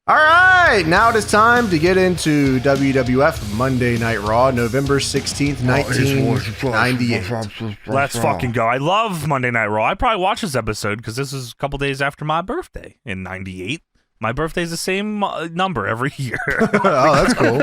All right, now it is time to get into WWF Monday Night Raw, November 16th, 1998. Let's fucking go. I love Monday Night Raw. I probably watched this episode because this is a couple days after my birthday in 98. My birthday's the same number every year. Oh, that's cool.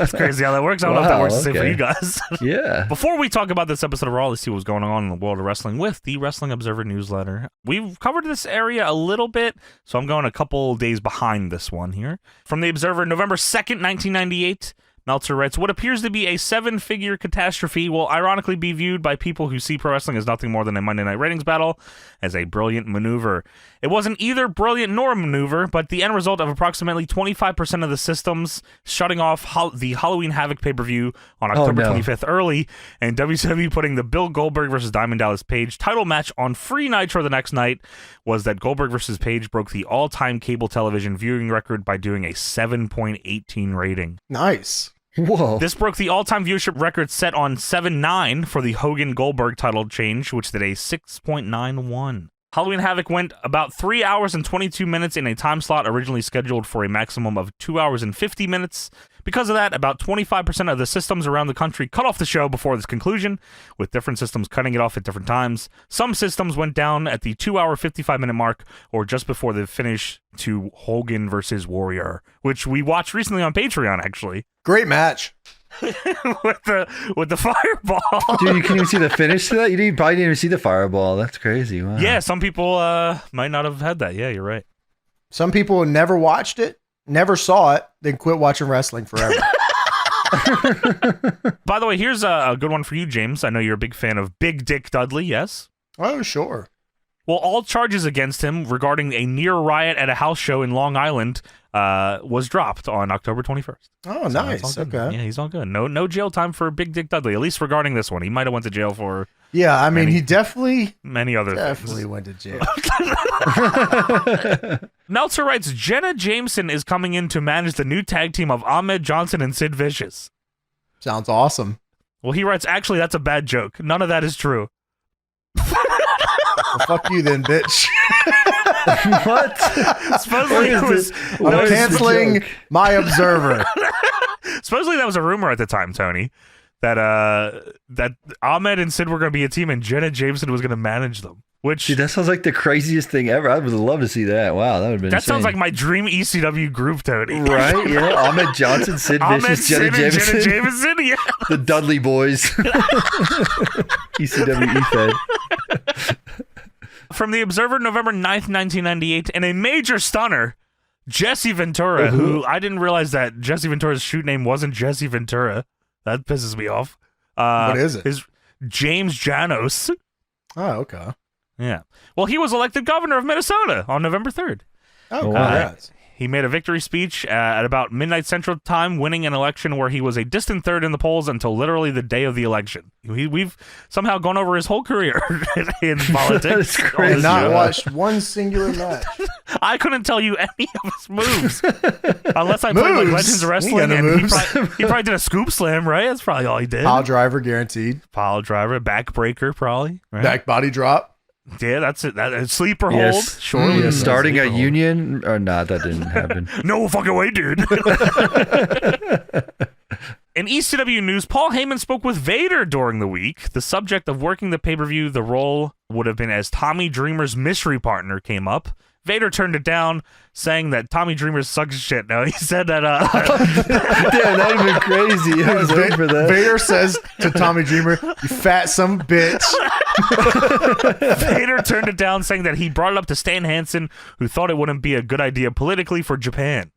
It's crazy how that works. I don't know if that works the same for you guys. Yeah. Before we talk about this episode of Raw, let's see what's going on in the world of wrestling with the Wrestling Observer newsletter. We've covered this area a little bit, so I'm going a couple days behind this one here. From the Observer, November 2nd, 1998, Meltzer writes, what appears to be a 7-figure catastrophe will ironically be viewed by people who see pro wrestling as nothing more than a Monday Night ratings battle as a brilliant maneuver. It wasn't either brilliant nor a maneuver, but the end result of approximately 25% of the systems shutting off the Halloween Havoc pay-per-view on October 25th early, and WCW putting the Bill Goldberg versus Diamond Dallas Page title match on free Nitro the next night was that Goldberg versus Page broke the all-time cable television viewing record by doing a 7.18 rating. Nice. Whoa. This broke the all-time viewership record set on 7-9 for the Hogan-Goldberg title change, which did a 6.91. Halloween Havoc went about 3 hours and 22 minutes in a time slot originally scheduled for a maximum of 2 hours and 50 minutes. Because of that, about 25% of the systems around the country cut off the show before this conclusion, with different systems cutting it off at different times. Some systems went down at the 2-hour, 55-minute mark, or just before the finish to Hogan versus Warrior, which we watched recently on Patreon, actually. Great match. with the fireball. Dude, you can't even see the finish to that? You probably didn't even see the fireball. That's crazy. Wow. Yeah, some people might not have had that. Yeah, you're right. Some people never watched it, never saw it, then quit watching wrestling forever. By the way, here's a good one for you, James. I know you're a big fan of Big Dick Dudley, yes? Oh, sure. Well, all charges against him regarding a near riot at a house show in Long Island was dropped on October 21st. Oh, so nice. Okay. Yeah, he's all good. No jail time for Big Dick Dudley, at least regarding this one. He might have went to jail for... Yeah, I mean, he definitely other things. Went to jail. Meltzer writes, Jenna Jameson is coming in to manage the new tag team of Ahmed Johnson and Sid Vicious. Sounds awesome. Well, he writes, actually, that's a bad joke. None of that is true. Well, fuck you then, bitch. What? Supposedly it was... I'm canceling my Observer. Supposedly that was a rumor at the time, Tony, that Ahmed and Sid were going to be a team and Jenna Jameson was going to manage them. Which, dude, that sounds like the craziest thing ever. I would love to see that. Wow, that would have been that insane. Sounds like my dream ECW group, Tony. Right? Yeah. Ahmed Johnson, Sid Vicious, Jenna Jameson. Yeah. The Dudley Boys. ECW Fed. From the Observer, November 9th, 1998, in a major stunner, Jesse Ventura, who I didn't realize that Jesse Ventura's shoot name wasn't Jesse Ventura. That pisses me off. What is it? Is James Janos. Oh, okay. Yeah. Well, he was elected governor of Minnesota on November 3rd. Oh, congrats. He made a victory speech at about midnight Central Time, winning an election where he was a distant third in the polls until literally the day of the election. We've somehow gone over his whole career in politics. I've not watched one singular match. I couldn't tell you any of his moves. Unless I played like Legends of Wrestling, and he probably did a scoop slam, right? That's probably all he did. Pile driver, guaranteed. Pile driver, backbreaker, probably. Right? Back body drop. Yeah, that's it. Sleeper hold. Surely. Yeah, starting at Union. Or not, that didn't happen. No fucking way, dude. In ECW news, Paul Heyman spoke with Vader during the week. The subject of working the pay-per-view, the role would have been as Tommy Dreamer's mystery partner, came up. Vader turned it down, saying that Tommy Dreamer sucks shit. No, he said that... Damn, that would have been crazy. I was waiting for that. Vader says to Tommy Dreamer, you fat son of a bitch. Vader turned it down, saying that he brought it up to Stan Hansen, who thought it wouldn't be a good idea politically for Japan.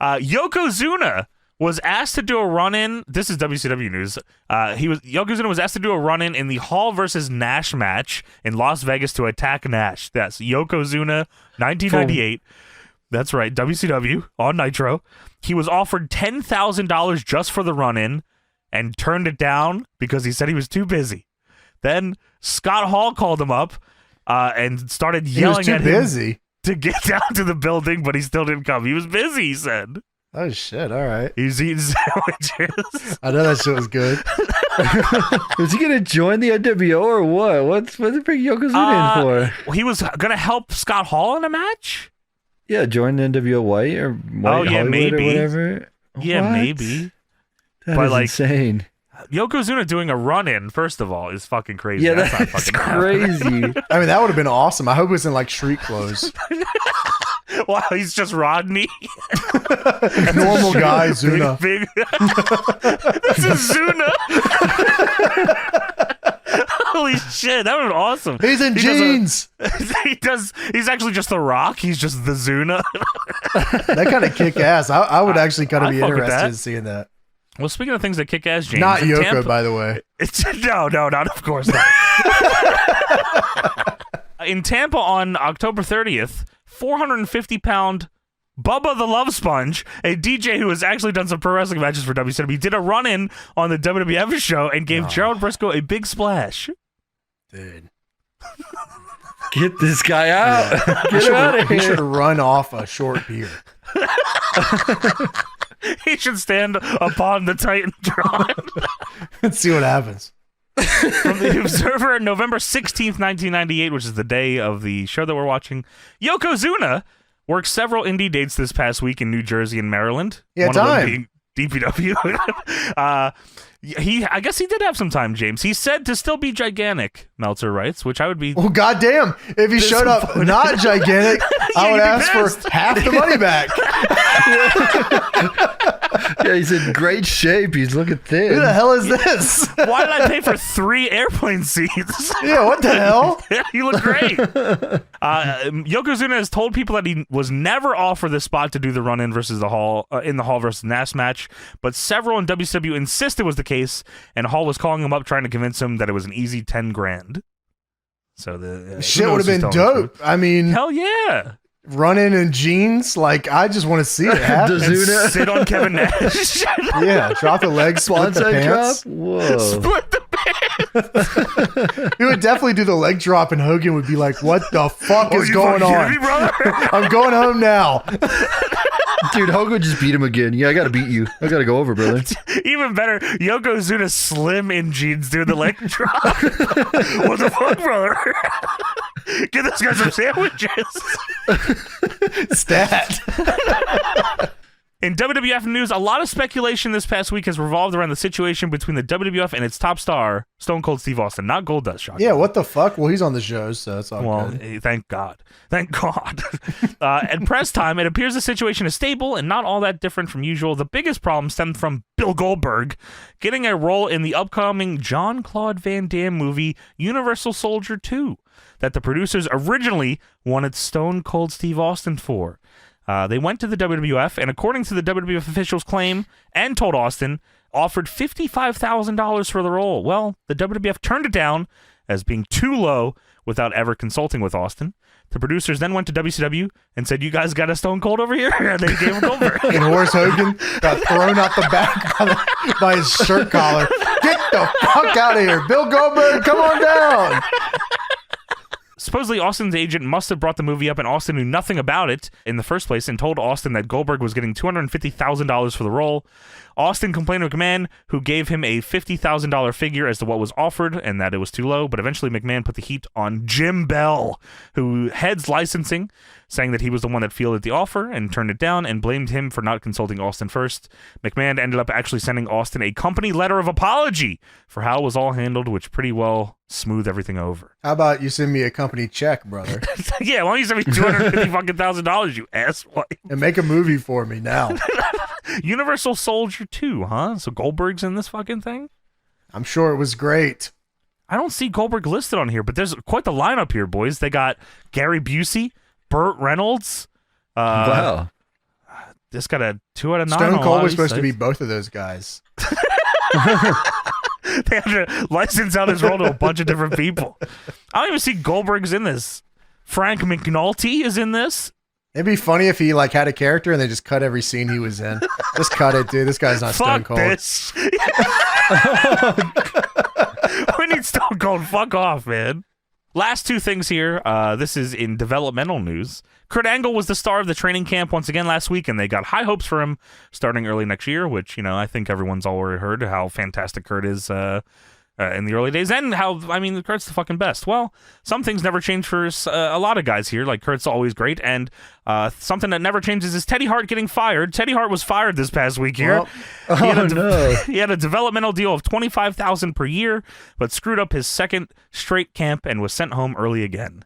Yokozuna was asked to do a run-in. This is WCW news. Yokozuna was asked to do a run-in in the Hall versus Nash match in Las Vegas to attack Nash. That's Yokozuna, 1998. That's right, WCW on Nitro. He was offered $10,000 just for the run-in and turned it down because he said he was too busy. Then Scott Hall called him up and started yelling at him to get down to the building, but he still didn't come. He was busy, he said. Oh, shit. All right. He's eating sandwiches. I know that shit was good. Was he going to join the NWO or what? What's the bring Yokozuna in for? He was going to help Scott Hall in a match? Yeah, join the NWO White or White Hollywood maybe. or whatever. Yeah, What? maybe. That But, is like, insane. Yokozuna doing a run-in, first of all, is fucking crazy. Yeah, That's not that's fucking happening. crazy. I mean, that would have been awesome. I hope it was in like street clothes. Wow, he's just Rodney. Normal guy, Zuna. Big. This is Zuna. Holy shit, that would be awesome. He's in jeans. He's actually just The Rock. He's just the Zuna. That kind of kick ass. I would actually kind of I'd be fuck with interested that. in seeing that. Well, speaking of things that kick ass, James. Not in Yoko, Tampa- by the way. No, not of course not. In Tampa on October 30th, 450-pound Bubba the Love Sponge, a DJ who has actually done some pro wrestling matches for WCW, did a run-in on the WWF show and gave Gerald Briscoe a big splash. Dude. Get this guy out. Get him out of He here. should run off a short pier. He should stand upon the Titantron. Let's see what happens. From the Observer, November 16th, 1998, which is the day of the show that we're watching, Yokozuna worked several indie dates this past week in New Jersey and Maryland. Yeah, One time. of them being DPW. I guess he did have some time, James. He said to still be gigantic, Meltzer writes, which I would be... Well, goddamn. If he showed up not gigantic, I would you'd be ask pissed. for half the money back. Yeah, he's in great shape. He's looking thin. Who the hell is this? Why did I pay for 3 airplane seats? Yeah, what the hell? You look great. Yokozuna has told people that he was never offered the spot to do the run-in versus the Hall in the Hall versus Nass match, but several in WCW insisted it was the case, and Hall was calling him up trying to convince him that it was an easy 10 grand. So the Shit would have been dope. I mean, Hell yeah. running in jeans, like, I just want to see it happen. Does Zuna Sit on Kevin Nash. Yeah, drop the legs, split the bonsai pants. drop? Whoa. Split the pants. He would definitely do the leg drop, and Hogan would be like, "What the fuck is You going fucking on? kidding me, brother? I'm going home now." Dude, Hogan just beat him again. Yeah, I got to beat you. I got to go over, brother. Even better, Yokozuna slim in jeans doing the leg drop. What the fuck, brother? Get this guy some sandwiches. Stat. In WWF news, a lot of speculation this past week has revolved around the situation between the WWF and its top star, Stone Cold Steve Austin, not Goldust. Shocking. Yeah, what the fuck? Well, he's on the show, so it's all Well, good. thank God. Thank God. At press time, it appears the situation is stable and not all that different from usual. The biggest problem stemmed from Bill Goldberg getting a role in the upcoming Jean-Claude Van Damme movie Universal Soldier 2 that the producers originally wanted Stone Cold Steve Austin for. They went to the WWF, and according to the WWF officials' claim, and told Austin, offered $55,000 for the role. Well, the WWF turned it down as being too low without ever consulting with Austin. The producers then went to WCW and said, "You guys got a Stone Cold over here?" And they gave him Goldberg. And Horace Hogan got thrown out the back by his shirt collar. Get the fuck out of here. Bill Goldberg, come on down. Supposedly, Austin's agent must have brought the movie up, and Austin knew nothing about it in the first place and told Austin that Goldberg was getting $250,000 for the role. Austin complained to McMahon, who gave him a $50,000 figure as to what was offered and that it was too low, but eventually McMahon put the heat on Jim Bell, who heads licensing, saying that he was the one that fielded the offer and turned it down and blamed him for not consulting Austin first. McMahon ended up actually sending Austin a company letter of apology for how it was all handled, which pretty well smoothed everything over. How about you send me a company check, brother, Yeah, why don't you send me $250,000, you asswipe? and make a movie for me now? Universal Soldier 2, huh? So Goldberg's in this fucking thing? I'm sure it was great. I don't see Goldberg listed on here, but there's quite the lineup here, boys. They got Gary Busey, Burt Reynolds. Wow. This got a 2 out of 9. Stone on a lot Cold of was these supposed to be sites. both of those guys. They had to license out his role to a bunch of different people. I don't even see Goldberg's in this. Frank McNulty is in this. It'd be funny if he like had a character and they just cut every scene he was in. Just cut it, dude. This guy's not Stone Fuck Cold. this. We need Stone Cold. Fuck off, man. Last 2 things here. This is in developmental news. Kurt Angle was the star of the training camp once again last week, and they got high hopes for him starting early next year, which, I think everyone's already heard how fantastic Kurt is in the early days, and how, I mean, Kurt's the fucking best. Well, some things never change for a lot of guys here. Like, Kurt's always great, and something that never changes is Teddy Hart getting fired. Teddy Hart was fired this past week here. No. He had a developmental deal of $25,000 per year, but screwed up his second straight camp and was sent home early again.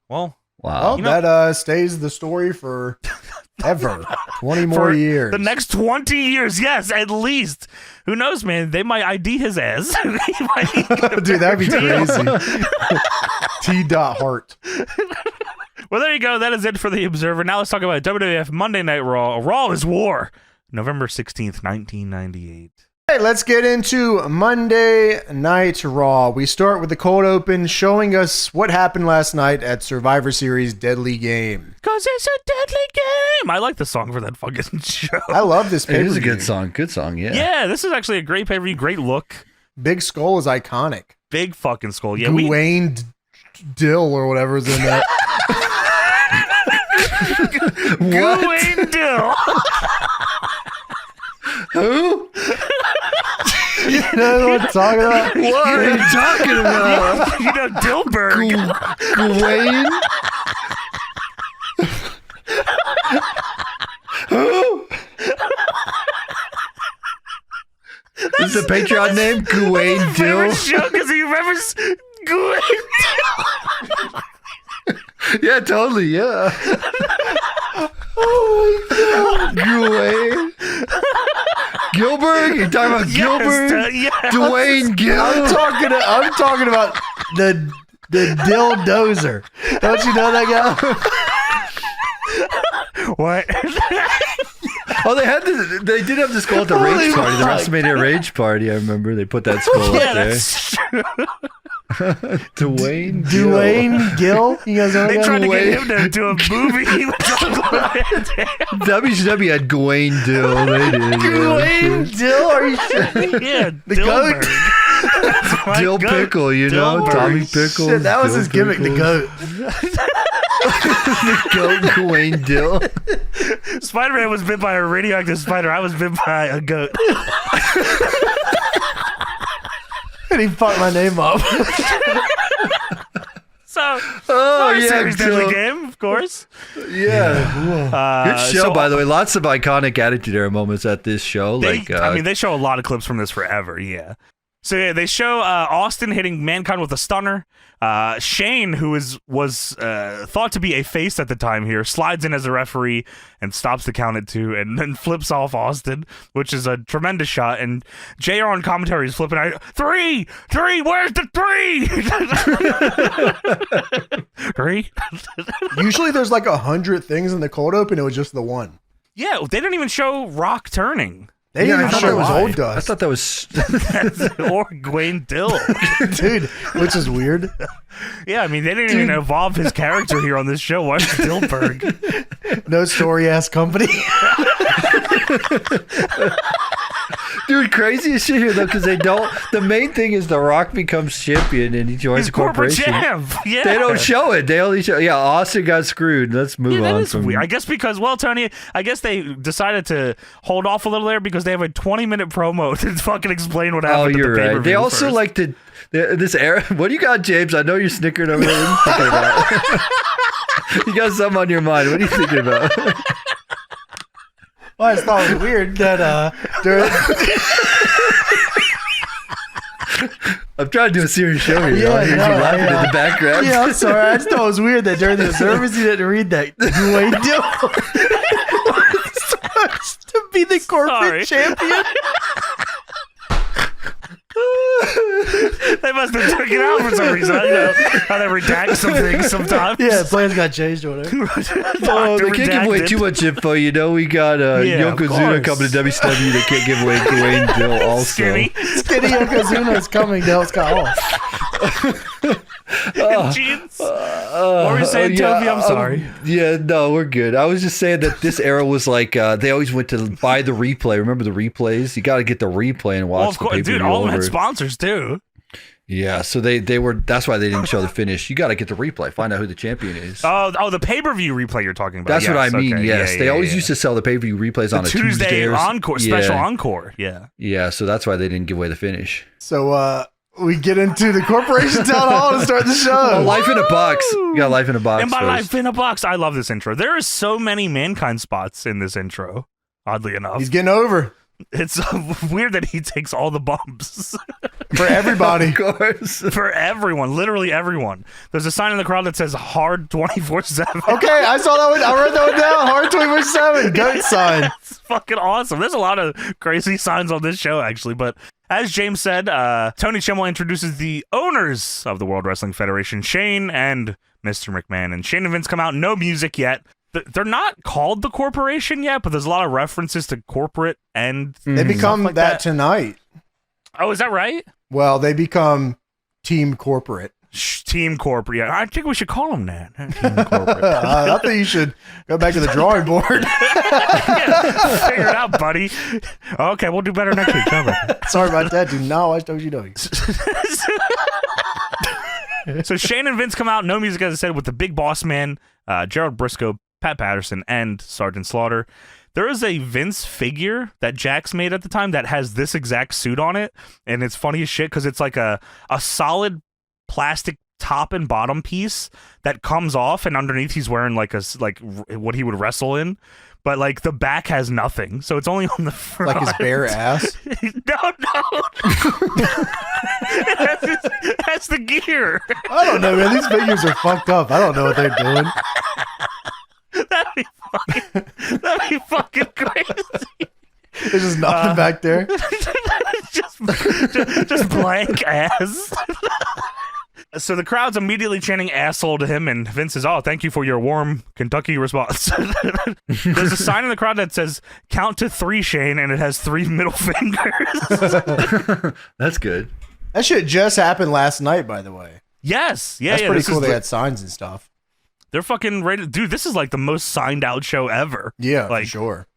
Well, Wow. Well, that stays the story for ever. 20 more years. The next 20 years, yes, at least. Who knows, man? They might ID his ass. Dude, that'd be crazy. T.Hart. Well, there you go. That is it for the Observer. Now let's talk about WWF Monday Night Raw. Raw is War. November 16th, 1998. Hey, let's get into Monday Night Raw. We start with the cold open showing us what happened last night at Survivor Series Deadly Game. Because it's a deadly game. I like the song for that fucking show. I love this It pay-per-view. is a good song. Good song, yeah. Yeah, this is actually a great pay-per-view. Great look. Big Skull is iconic. Big fucking skull. Yeah, Gawain Dill or whatever is in that. Gawain Dill. Who? You know what I'm talking about? What are you talking about? You know, Dilberg. Gawain? Who? Is the Patreon name Gawain Dill? Favorite show because he remembers Gawain Dill. Yeah, totally, yeah. Gawain? Gilbert? You're talking about Gilbert? Yes. Dwayne Gill? I'm talking about the Dill Dozer. Don't you know that guy? What? Oh, they did have this skull at the Rage Party, the WrestleMania Rage Party. I remember they put that skull Yeah, up there. that's true. Dwayne Gill. Dwayne Gill? You guys know They that tried guy? to get him to do a movie. WCW had Gawain Dill. They did. Dwayne Dill? Are you sure? Yeah, The Dilberg. goat? That's my Dill goat. Pickle, you know? Dilberg. Tommy Pickle. Shit, that was Dill his gimmick, the Pickle. goat. The goat, Gawain Dill. Spider-Man was bit by a radioactive spider. I was bit by a goat. And he fucked my name up. So, Oh, yeah. Series Deadly Dill. Game, of course. Yeah. Good show, so- by the way. Lots of iconic Attitude Era moments at this show. They show a lot of clips from this forever, yeah. So yeah, they show Austin hitting Mankind with a stunner. Shane, who was thought to be a face at the time here, slides in as a referee and stops the count at 2 and then flips off Austin, which is a tremendous shot. And JR on commentary is flipping out, 3, where's the 3? 3? Usually there's like 100 things in the cold open. It was just the one. Yeah, they didn't even show Rock turning. They didn't even show his old I dust. thought that was... Or Gawain Dill. Dude, which is weird. Yeah, I mean, they didn't even evolve his character here on this show. Why Dilberg? No story-ass company. Dude, craziest shit here, though, because they don't... The main thing is The Rock becomes champion and he joins He's the corporate corporation. champ. Yeah. They don't show it. They only show... Yeah, Austin got screwed. Let's move That on is from... weird. I guess because, well, Tony, I guess they decided to hold off a little there because they have a 20-minute promo to fucking explain what happened. Oh, you're at the right. They also first. like to... This era... What do you got, James? I know you're snickering over there. What are you thinking about? You got something on your mind. What are you thinking about? Well, I just thought it was weird that during... I'm trying to do a serious show here. Yeah, I hear you no, laughing yeah. in the background. Yeah, I'm sorry. I just thought it was weird that during the service you didn't read that. Dwayne Dill was supposed to be the corporate champion. They must have took it out for some reason. I don't know how they redact some things sometimes. Yeah, plans got changed or whatever. Oh, they Dr. can't give away Redacted. too much info. You know, we got Yeah, of Yokozuna course. coming to WCW. They can't give away Dwayne Dill also. Skinny. Skinny Yokozuna is coming. Del Scott Hall. In jeans. What were you saying, Toby? I'm sorry. Yeah, no, we're good. I was just saying that this era was like they always went to buy the replay. Remember the replays? You got to get the replay and watch Well, of the course, pay-per-view dude, all of them over. had sponsors, too. Yeah, so they were. That's why they didn't show the finish. You got to get the replay, find out who the champion is. Oh, the pay-per-view replay you're talking about. That's what I mean. Okay. Yes, they always used to sell the pay-per-view replays on a Tuesday encore, special encore. Yeah. Yeah, so that's why they didn't give away the finish. So we get into the corporation town hall to start the show. Life in a box. You got life in a box. And by first. life in a box, I love this intro. There are so many Mankind spots in this intro. Oddly enough, He's getting over it's weird that he takes all the bumps for everybody. Of course. for everyone, literally everyone. There's a sign in the crowd that says "Hard 24/7." Okay, I saw that one. I wrote that one down. Hard 24/7. Goat sign. It's fucking awesome. There's a lot of crazy signs on this show, actually. But as James said, Tony Chimel introduces the owners of the World Wrestling Federation, Shane and Mr. McMahon. And Shane and Vince come out, no music yet. They're not called the corporation yet, but there's a lot of references to corporate and They become like that tonight. Oh, is that right? Well, they become Team Corporate. Team Corporate. Yeah, I think we should call them that. Team Corporate. I think you should go back to the drawing board. Yeah, figure it out, buddy. Okay, we'll do better next week. How about that? Sorry about that. Do not watch WCW. So Shane and Vince come out, no music, as I said, with the Big Boss Man, Gerald Briscoe, Pat Patterson, and Sergeant Slaughter. There is a Vince figure that Jax made at the time that has this exact suit on it, and it's funny as shit because it's like a solid plastic top and bottom piece that comes off, and underneath he's wearing like what he would wrestle in, but like the back has nothing, so it's only on the front. Like his bare ass? No. It has the gear. I don't know, man. These figures are fucked up. I don't know what they're doing. That'd be fucking crazy. There's just nothing back there. just blank ass. So the crowd's immediately chanting asshole to him, and Vince says, "Oh, thank you for your warm Kentucky response." There's a sign in the crowd that says, "Count to 3, Shane," and it has 3 middle fingers. That's good. That shit just happened last night, by the way. Yes. Yeah, That's pretty cool. They had had signs and stuff. They're fucking ready. Dude, this is like the most signed out show ever. Yeah, like, for sure.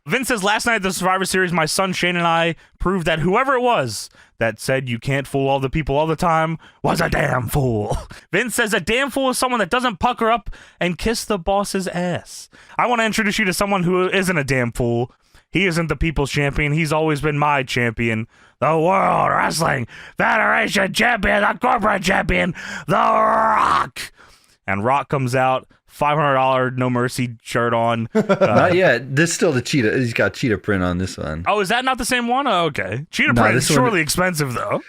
Vince says, last night at the Survivor Series, my son Shane and I proved that whoever it was that said you can't fool all the people all the time was a damn fool. Vince says a damn fool is someone that doesn't pucker up and kiss the boss's ass. I want to introduce you to someone who isn't a damn fool. He isn't the people's champion. He's always been my champion. The World Wrestling Federation champion, the corporate champion, The Rock. And Rock comes out, $500 No Mercy shirt on. Not yet. This is still the cheetah. He's got cheetah print on this one. Oh, is that not the same one? Oh, okay. Cheetah print is surely expensive, though.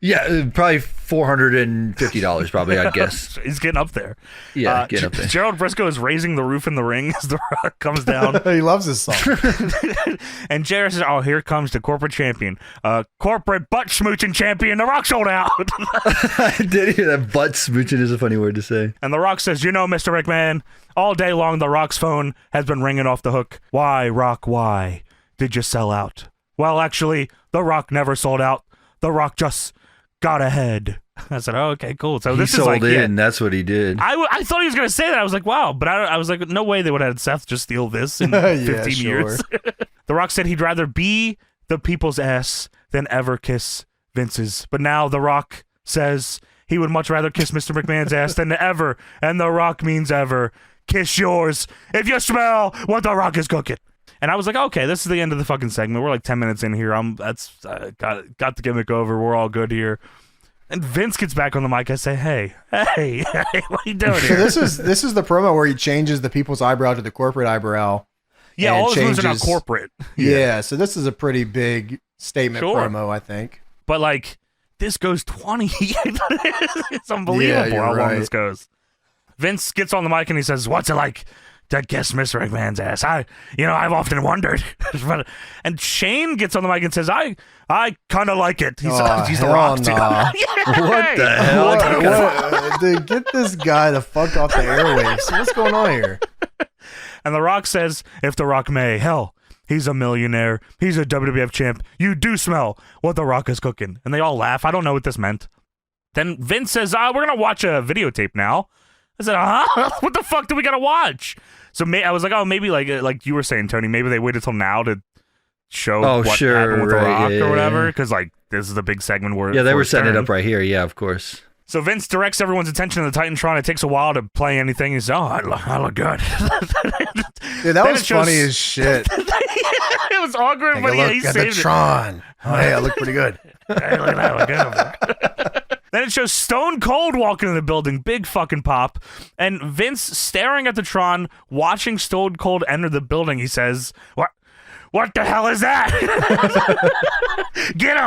Yeah, probably $450, probably, I'd guess. He's getting up there. Yeah, getting up there. Gerald Briscoe is raising the roof in the ring as The Rock comes down. He loves this song. And Jared says, "Oh, here comes the corporate champion. Corporate butt smooching champion, The Rock sold out." I did hear that. Butt smooching is a funny word to say. And The Rock says, "You know, Mr. McMahon, all day long The Rock's phone has been ringing off the hook. Why, Rock, why did you sell out?" Well, actually, The Rock never sold out. The Rock just got ahead. I said, "Oh, okay, cool." So this is like, that's what he did. I thought he was gonna say that. I was like, "Wow," but I was like, "No way they would have had Seth just steal this in 15 years." The Rock said he'd rather be the people's ass than ever kiss Vince's. But now The Rock says he would much rather kiss Mr. McMahon's ass than ever, and The Rock means ever. Kiss yours if you smell what The Rock is cooking. And I was like, okay, this is the end of the fucking segment. We're like 10 minutes in here. Got the gimmick over. We're all good here. And Vince gets back on the mic. I say, hey, what are you doing here? So this is the promo where he changes the people's eyebrow to the corporate eyebrow. Yeah, all his moves are now corporate. Yeah, so this is a pretty big statement promo, I think. But like, this goes 20. It's unbelievable how long this goes. Vince gets on the mic and he says, "What's it like to kiss Mr. McMahon's ass? I've often wondered." And Shane gets on the mic and says, I kind of like it. He's The Rock too. Nah. What the hell? Dude, get this guy the fuck off the airwaves. What's going on here? And The Rock says, "If The Rock may, hell, he's a millionaire. He's a WWF champ. You do smell what The Rock is cooking." And they all laugh. I don't know what this meant. Then Vince says, "We're going to watch a videotape now." I said, what the fuck do we got to watch? So I was like, oh, maybe like you were saying, Tony, maybe they waited till now to show what happened with The Rock or whatever. Because like this is the big segment where they were setting it up right here. Yeah, of course. So Vince directs everyone's attention to the Titantron. It takes a while to play anything. He says, "Oh, I look good." Dude, that was funny as shit. It was awkward, Take but a yeah, look he at the saved it. Tron. Oh, yeah, I look pretty good. Hey, look at that, look good. Then it shows Stone Cold walking in the building, big fucking pop, and Vince staring at the Tron, watching Stone Cold enter the building. He says, What the hell is that? Get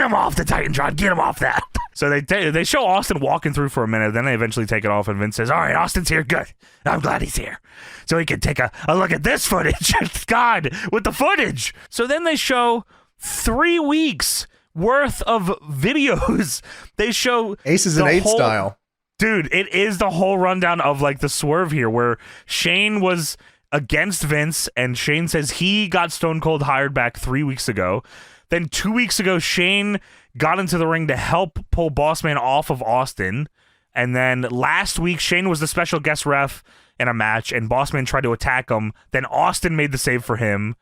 him off the Titantron. Get him off that. So they show Austin walking through for a minute. Then they eventually take it off, and Vince says, "All right, Austin's here. Good. I'm glad he's here, so he can take a look at this footage." God, with the footage. So then they show 3 weeks worth of videos. They show Aces and 8 style. Dude, it is the whole rundown of like the swerve here, where Shane was against Vince, and Shane says he got Stone Cold hired back 3 weeks ago. Then 2 weeks ago, Shane got into the ring to help pull Bossman off of Austin. And then last week, Shane was the special guest ref in a match, and Bossman tried to attack him. Then Austin made the save for him.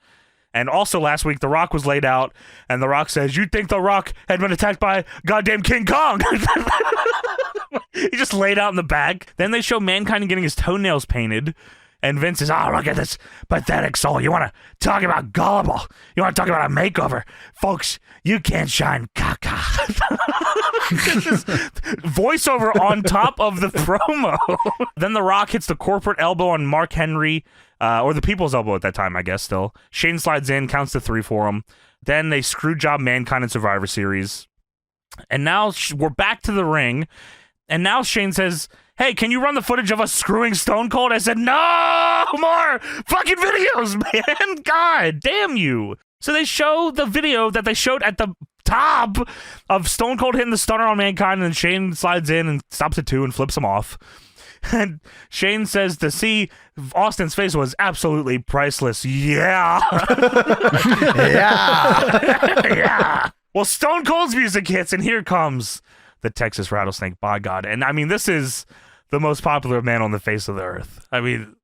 And also last week, The Rock was laid out, and The Rock says, "You'd think The Rock had been attacked by goddamn King Kong." He just laid out in the back. Then they show Mankind getting his toenails painted. And Vince says, "Oh, look at this pathetic soul. You want to talk about gullible? You want to talk about a makeover? Folks, you can't shine caca." Voiceover on top of the promo. Then The Rock hits the corporate elbow on Mark Henry, or the people's elbow at that time, I guess still. Shane slides in, counts to 3 for him. Then they screw job Mankind in Survivor Series. And now we're back to the ring. And now Shane says, "Hey, can you run the footage of us screwing Stone Cold?" I said, "No more fucking videos, man. God damn you." So they show the video that they showed at the top of Stone Cold hitting the stunner on Mankind, and then Shane slides in and stops at 2 and flips him off. And Shane says to see Austin's face was absolutely priceless. Yeah. Yeah. Well, Stone Cold's music hits, and here comes the Texas Rattlesnake, by God. And I mean, this is the most popular man on the face of the earth. I mean,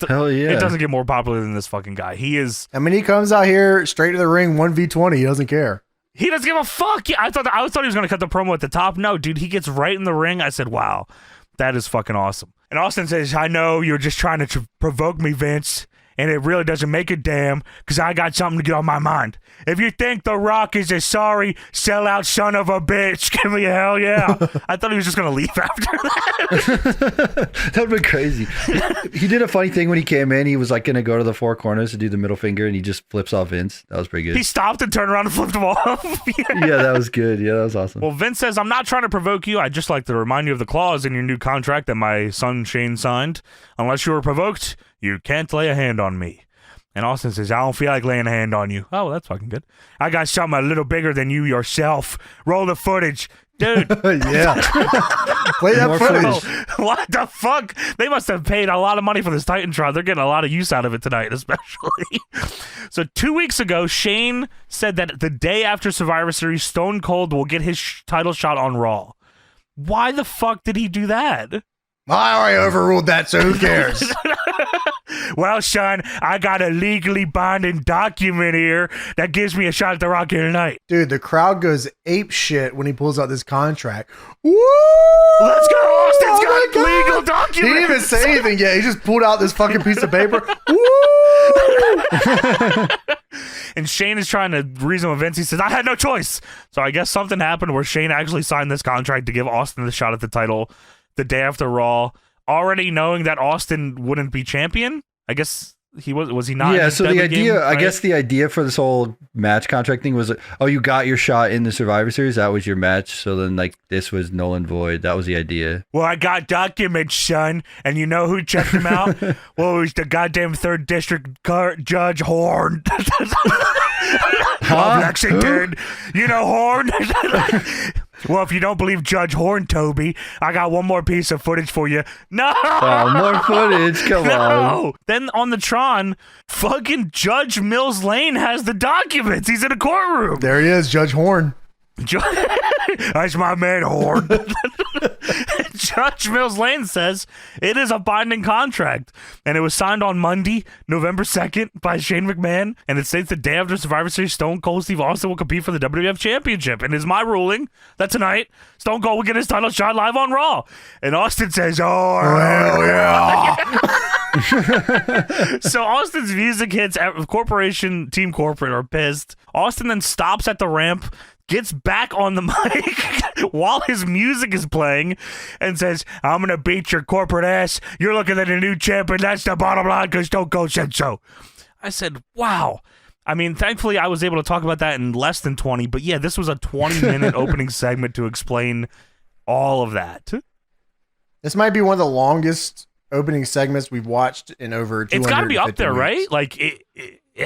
hell yeah. It doesn't get more popular than this fucking guy. He is. I mean, he comes out here straight to the ring, 1v20. He doesn't care. He doesn't give a fuck. Yeah, I thought he was going to cut the promo at the top. No, dude, he gets right in the ring. I said, wow, that is fucking awesome. And Austin says, "I know you're just trying to provoke me, Vince, and it really doesn't make a damn, because I got something to get on my mind. If you think The Rock is a sorry sellout son of a bitch, give me a hell yeah." I thought he was just going to leave after that. That would be crazy. He did a funny thing when he came in. He was like going to go to the 4 corners to do the middle finger, and he just flips off Vince. That was pretty good. He stopped and turned around and flipped him off. Yeah, that was good. Yeah, that was awesome. Well, Vince says, "I'm not trying to provoke you. I'd just like to remind you of the clause in your new contract that my son Shane signed. Unless you were provoked, you can't lay a hand on me." And Austin says, "I don't feel like laying a hand on you." Oh, well, that's fucking good. "I got something a little bigger than you yourself. Roll the footage." Dude. Yeah. Play that footage. What the fuck? They must have paid a lot of money for this Titantron. They're getting a lot of use out of it tonight, especially. So 2 weeks ago, Shane said that the day after Survivor Series, Stone Cold will get his title shot on Raw. Why the fuck did he do that? I already overruled that, so who cares? "Well, son, I got a legally binding document here that gives me a shot at The Rock here tonight." Dude, the crowd goes ape shit when he pulls out this contract. Woo! Let's go, Austin's got legal documents. He didn't even say anything yet. He just pulled out this fucking piece of paper. Woo! And Shane is trying to reason with Vince. He says, "I had no choice." So I guess something happened where Shane actually signed this contract to give Austin the shot at the title the day after Raw, already knowing that Austin wouldn't be champion. I guess he was he not? Yeah, so the idea, right? I guess the idea for this whole match contract thing was, oh, you got your shot in the Survivor Series. That was your match. So then, like, this was null and void. That was the idea. "Well, I got documents, son, and you know who checked them out? Well, it was the goddamn 3rd District Judge Horn." Of Lexington. You know Horn? "Well, if you don't believe Judge Horn, Toby, I got one more piece of footage for you." No! Oh, more footage. Come on. Then on the Tron, fucking Judge Mills Lane has the documents. He's in a courtroom. There he is, Judge Horn. That's my man, Horn. Judge Mills Lane says it is a binding contract, and it was signed on Monday, November 2nd by Shane McMahon, and it states the day after Survivor Series, Stone Cold Steve Austin will compete for the WWF Championship, and it is my ruling that tonight, Stone Cold will get his title shot live on Raw. And Austin says, oh, hell yeah. So Austin's music hits, Team Corporate are pissed. Austin then stops at the ramp, gets back on the mic while his music is playing and says, I'm going to beat your corporate ass. You're looking at a new champion. That's the bottom line because Stone Cold said so. I said, wow. I mean, thankfully, I was able to talk about that in less than 20. But yeah, this was a 20-minute opening segment to explain all of that. This might be one of the longest opening segments we've watched in over 250 It's got to be up there, weeks. Right? Like, it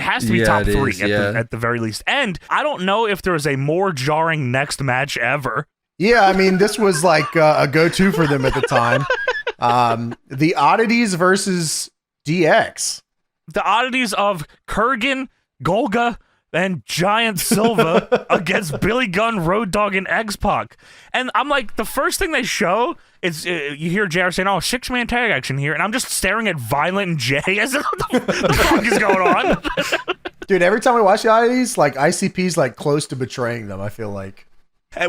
has to be top three at the very least. And I don't know if there is a more jarring next match ever. Yeah, I mean, this was like a go-to for them at the time. The Oddities versus DX. The Oddities of Kurgan, Golga, and Giant Silva against Billy Gunn, Road Dogg, and X-Pac. And I'm like, the first thing they show is you hear JR saying, oh, 6-man tag action here. And I'm just staring at Violent and Jay as what the fuck is going on? Dude, every time we watch the Oddities, like ICP's like close to betraying them, I feel like.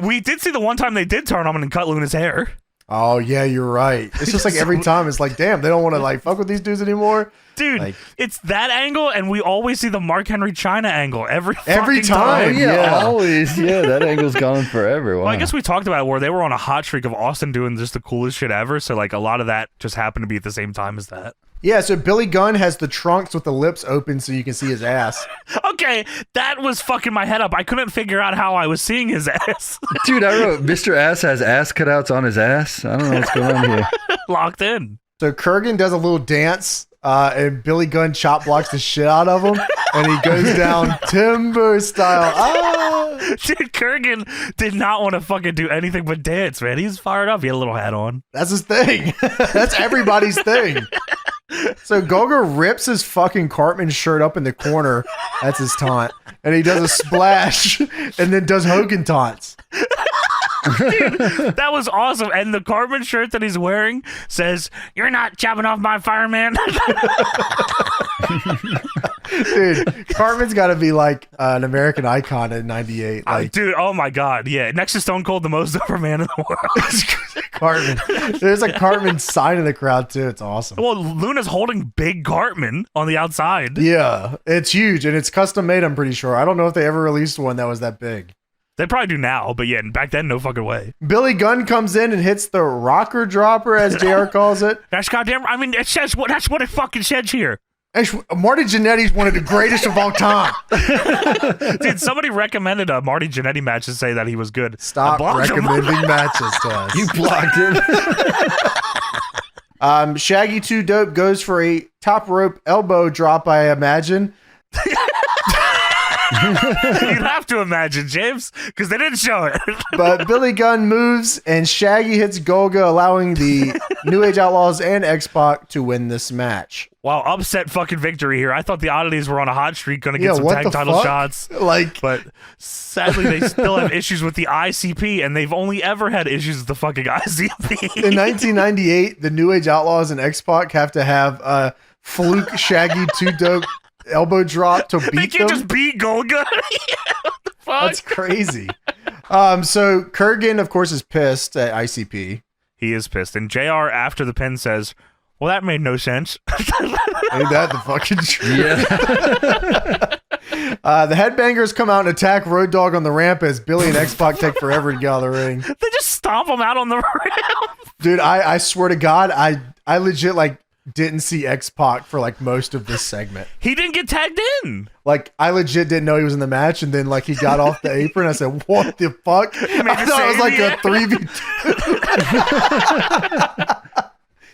We did see the one time they did turn on him and cut Luna's hair. Oh, yeah, you're right. It's just like every time it's like, damn, they don't want to like fuck with these dudes anymore. Dude, like, it's that angle, and we always see the Mark Henry China angle every time. time. Yeah, always. Yeah, that angle's gone forever. Wow. Well, I guess we talked about it where they were on a hot streak of Austin doing just the coolest shit ever. So, like, a lot of that just happened to be at the same time as that. Yeah, so Billy Gunn has the trunks with the lips open so you can see his ass. Okay, that was fucking my head up. I couldn't figure out how I was seeing his ass. Dude, I wrote Mr. Ass has ass cutouts on his ass. I don't know what's going on here. Locked in. So Kurgan does a little dance, and Billy Gunn chop blocks the shit out of him, and he goes down timber style. Ah! Dude, Kurgan did not want to fucking do anything but dance, man. He's fired up. He had a little hat on. That's his thing. That's everybody's thing. So Golga rips his fucking Cartman shirt up in the corner. That's his taunt. And he does a splash and then does Hogan taunts. Dude, that was awesome. And the Cartman shirt that he's wearing says, "You're not chopping off my fireman." Dude, Cartman's got to be like an American icon in '98. Like, dude, oh my God. Yeah, next to Stone Cold, the most over man in the world. Cartman. There's a Cartman sign in the crowd, too. It's awesome. Well, Luna's holding big Cartman on the outside. Yeah, it's huge, and it's custom made, I'm pretty sure. I don't know if they ever released one that was that big. They probably do now, but yeah, back then, no fucking way. Billy Gunn comes in and hits the rocker dropper, as JR calls it. That's goddamn. I mean, it says what. That's what it fucking says here. Marty Jannetty's one of the greatest of all time. Dude, somebody recommended a Marty Jannetty match to say that he was good. Stop recommending matches to us. You blocked it. Shaggy 2 Dope goes for a top rope elbow drop, I imagine. You'd have to imagine, James, because they didn't show it. But Billy Gunn moves, and Shaggy hits Golga, allowing the New Age Outlaws and X-Pac to win this match. Wow, upset fucking victory here. I thought the Oddities were on a hot streak, going to get some tag title shots. But sadly, they still have issues with the ICP, and they've only ever had issues with the fucking ICP. In 1998, the New Age Outlaws and X-Pac have to have a fluke Shaggy 2 Dope elbow drop to beat them. They can't just beat Golga. That's crazy. So Kurgan, of course, is pissed at ICP. He is pissed. And JR, after the pin, says, well, that made no sense. Ain't that the fucking truth? Yeah. The Headbangers come out and attack Road Dogg on the ramp as Billy and X-Pac take forever to get out of the ring. They just stomp him out on the ramp. Dude, I swear to God, I legit like didn't see X-Pac for like most of this segment. He didn't get tagged in. Like, I legit didn't know he was in the match, and then like he got off the apron. I said, "What the fuck?" I thought it was like a 3v2.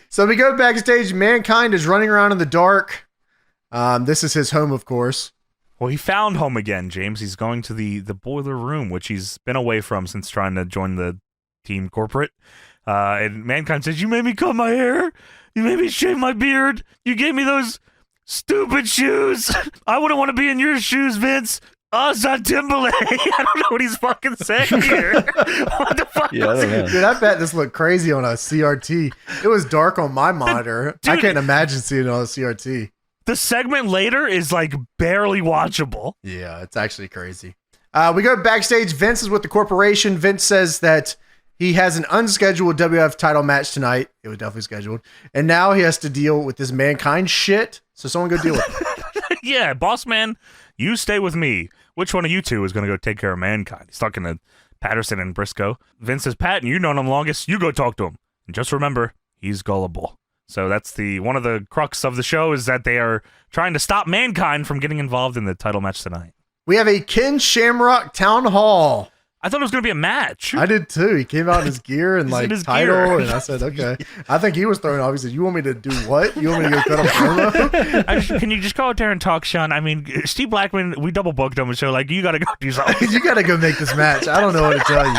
So we go backstage. Mankind is running around in the dark. This is his home, of course. Well, he found home again, James. He's going to the boiler room, which he's been away from since trying to join the team corporate. And Mankind says, "You made me cut my hair. You made me shave my beard. You gave me those stupid shoes. I wouldn't want to be in your shoes, Vince. Ozzy Timberlake. I don't know what he's fucking saying here. What the fuck? Yeah, I don't know. Dude, I bet this looked crazy on a CRT. It was dark on my monitor. I can't imagine seeing it on a CRT. The segment later is like barely watchable. Yeah, it's actually crazy. We go backstage. Vince is with the corporation. Vince says that he has an unscheduled WWF title match tonight. It was definitely scheduled. And now he has to deal with this Mankind shit. So someone go deal with it. Yeah, boss man, you stay with me. Which one of you two is going to go take care of Mankind? He's talking to Patterson and Briscoe. Vince says, Pat, you known him longest. You go talk to him. And just remember, he's gullible. So that's one of the crux of the show is that they are trying to stop Mankind from getting involved in the title match tonight. We have a Ken Shamrock Town Hall. I thought it was going to be a match. I did too. He came out in his gear and like his title, gear. and I said, okay. I think he was thrown off. He said, "You want me to do what? You want me to go cut a promo?" Can you just go out there and talk, Sean? I mean, Steve Blackman, we double booked him and so like, you got to go do something. You got to go make this match. I don't know what to tell you.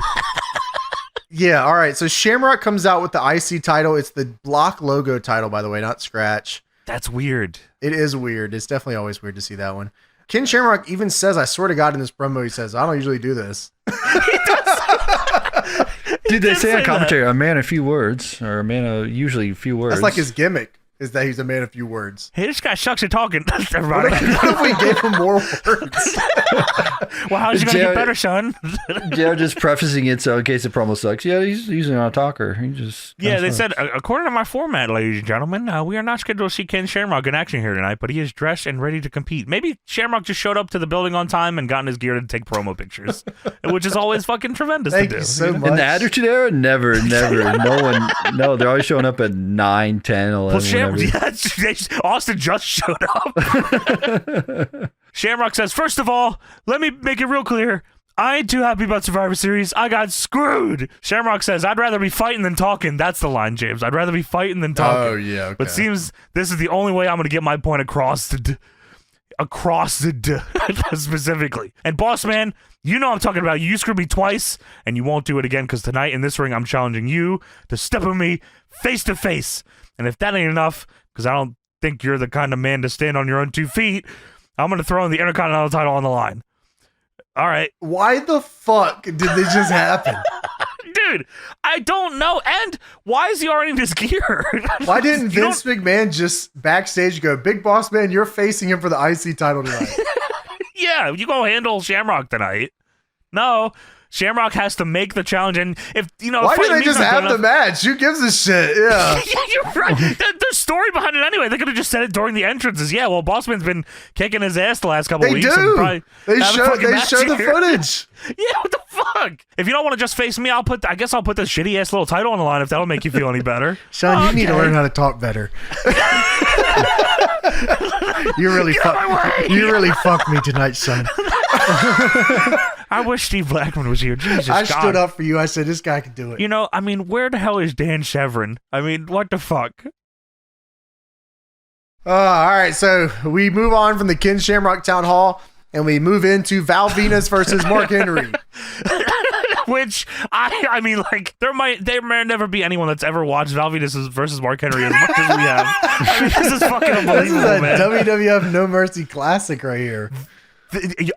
Yeah, all right. So Shamrock comes out with the IC title. It's the block logo title, by the way, not scratch. That's weird. It is weird. It's definitely always weird to see that one. Ken Shamrock even says, I swear to God in this promo, he says, I don't usually do this. Dude, they say on commentary, a man of few words, or a man of usually few words. That's like his gimmick, is that he's a man of few words. Hey, this guy sucks at talking. Everybody. What if we gave him more words? Well, how's he going to get better, son? Yeah, just prefacing it so in case the promo sucks. Yeah, he's usually not a talker. He just they said, according to my format, ladies and gentlemen, we are not scheduled to see Ken Shamrock in action here tonight, but he is dressed and ready to compete. Maybe Shamrock just showed up to the building on time and got in his gear to take promo pictures, which is always fucking tremendous Thank to do. you so much. in the Attitude Era, never. No, they're always showing up at 9, 10, 11. Well, Austin just showed up. Shamrock says, first of all, let me make it real clear. I ain't too happy about Survivor Series. I got screwed. Shamrock says, I'd rather be fighting than talking. That's the line, James. I'd rather be fighting than talking. Oh, yeah, okay. But seems this is the only way I'm going to get my point across specifically. And boss man, you know I'm talking about you screwed me twice, and you won't do it again because tonight in this ring, I'm challenging you to step with me face to face. And if that ain't enough, because I don't think you're the kind of man to stand on your own 2 feet, I'm going to throw in the Intercontinental title on the line. All right. Why the fuck did this just happen? Dude, I don't know. And why is he already in his gear? Why didn't Vince McMahon just backstage go, Big Boss Man, you're facing him for the IC title tonight? Yeah, you go handle Shamrock tonight. No. Shamrock has to make the challenge, and if you know, why do they just have the match? Who gives a shit? Yeah, you're right. There's story behind it anyway. They could have just said it during the entrances. Yeah, well, Bossman's been kicking his ass the last couple they weeks. Do. They show the footage. Yeah, what the fuck? If you don't want to just face me, I guess I'll put this shitty ass little title on the line if that'll make you feel any better. Sean, you need to learn how to talk better. You really fucked me tonight, son. I wish Steve Blackman was here. Jesus God. I stood up for you. I said, this guy can do it. You know, I mean, where the hell is Dan Chevron? I mean, what the fuck? All right, so we move on from the Ken Shamrock Town Hall, and we move into Val Venis versus Mark Henry. Which, I mean, like, there may never be anyone that's ever watched Val Venis versus Mark Henry as much as we have. I mean, this is fucking unbelievable, this is a WWF No Mercy classic right here.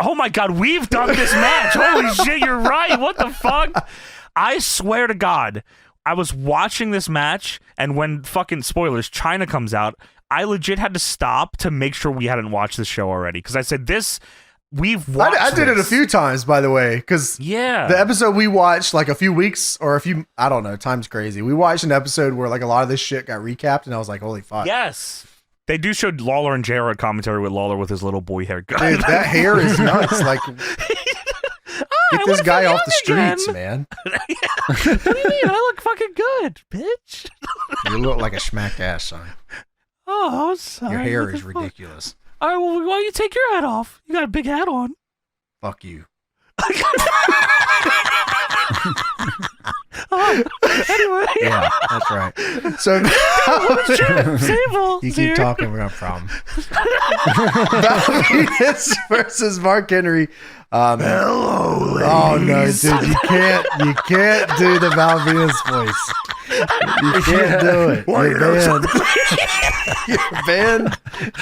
Oh my God, we've done this match. Holy shit, you're right. What the fuck? I swear to God, I was watching this match, and when fucking spoilers, China comes out, I legit had to stop to make sure we hadn't watched the show already. Because I said, we've watched I did it a few times, by the way, because yeah, the episode we watched like a few weeks or I don't know, time's crazy. We watched an episode where like a lot of this shit got recapped, and I was like, holy fuck. Yes. They do show Lawler and JR at commentary with Lawler with his little boy haircut. Dude, that hair is nuts. Like, get this guy off the streets, man. What do you mean? I look fucking good, bitch. You look like a smacked ass, son. Oh, sorry. Your hair is ridiculous. All right, well, why don't you take your hat off? You got a big hat on. Fuck you. Anyway. Yeah, that's right. So Sable. You keep talking, we got a problem. Venis versus Mark Henry. Hello, ladies. Oh no, dude, you can't do the Val Venis voice. You can't do it. Well, You're banned. You're banned.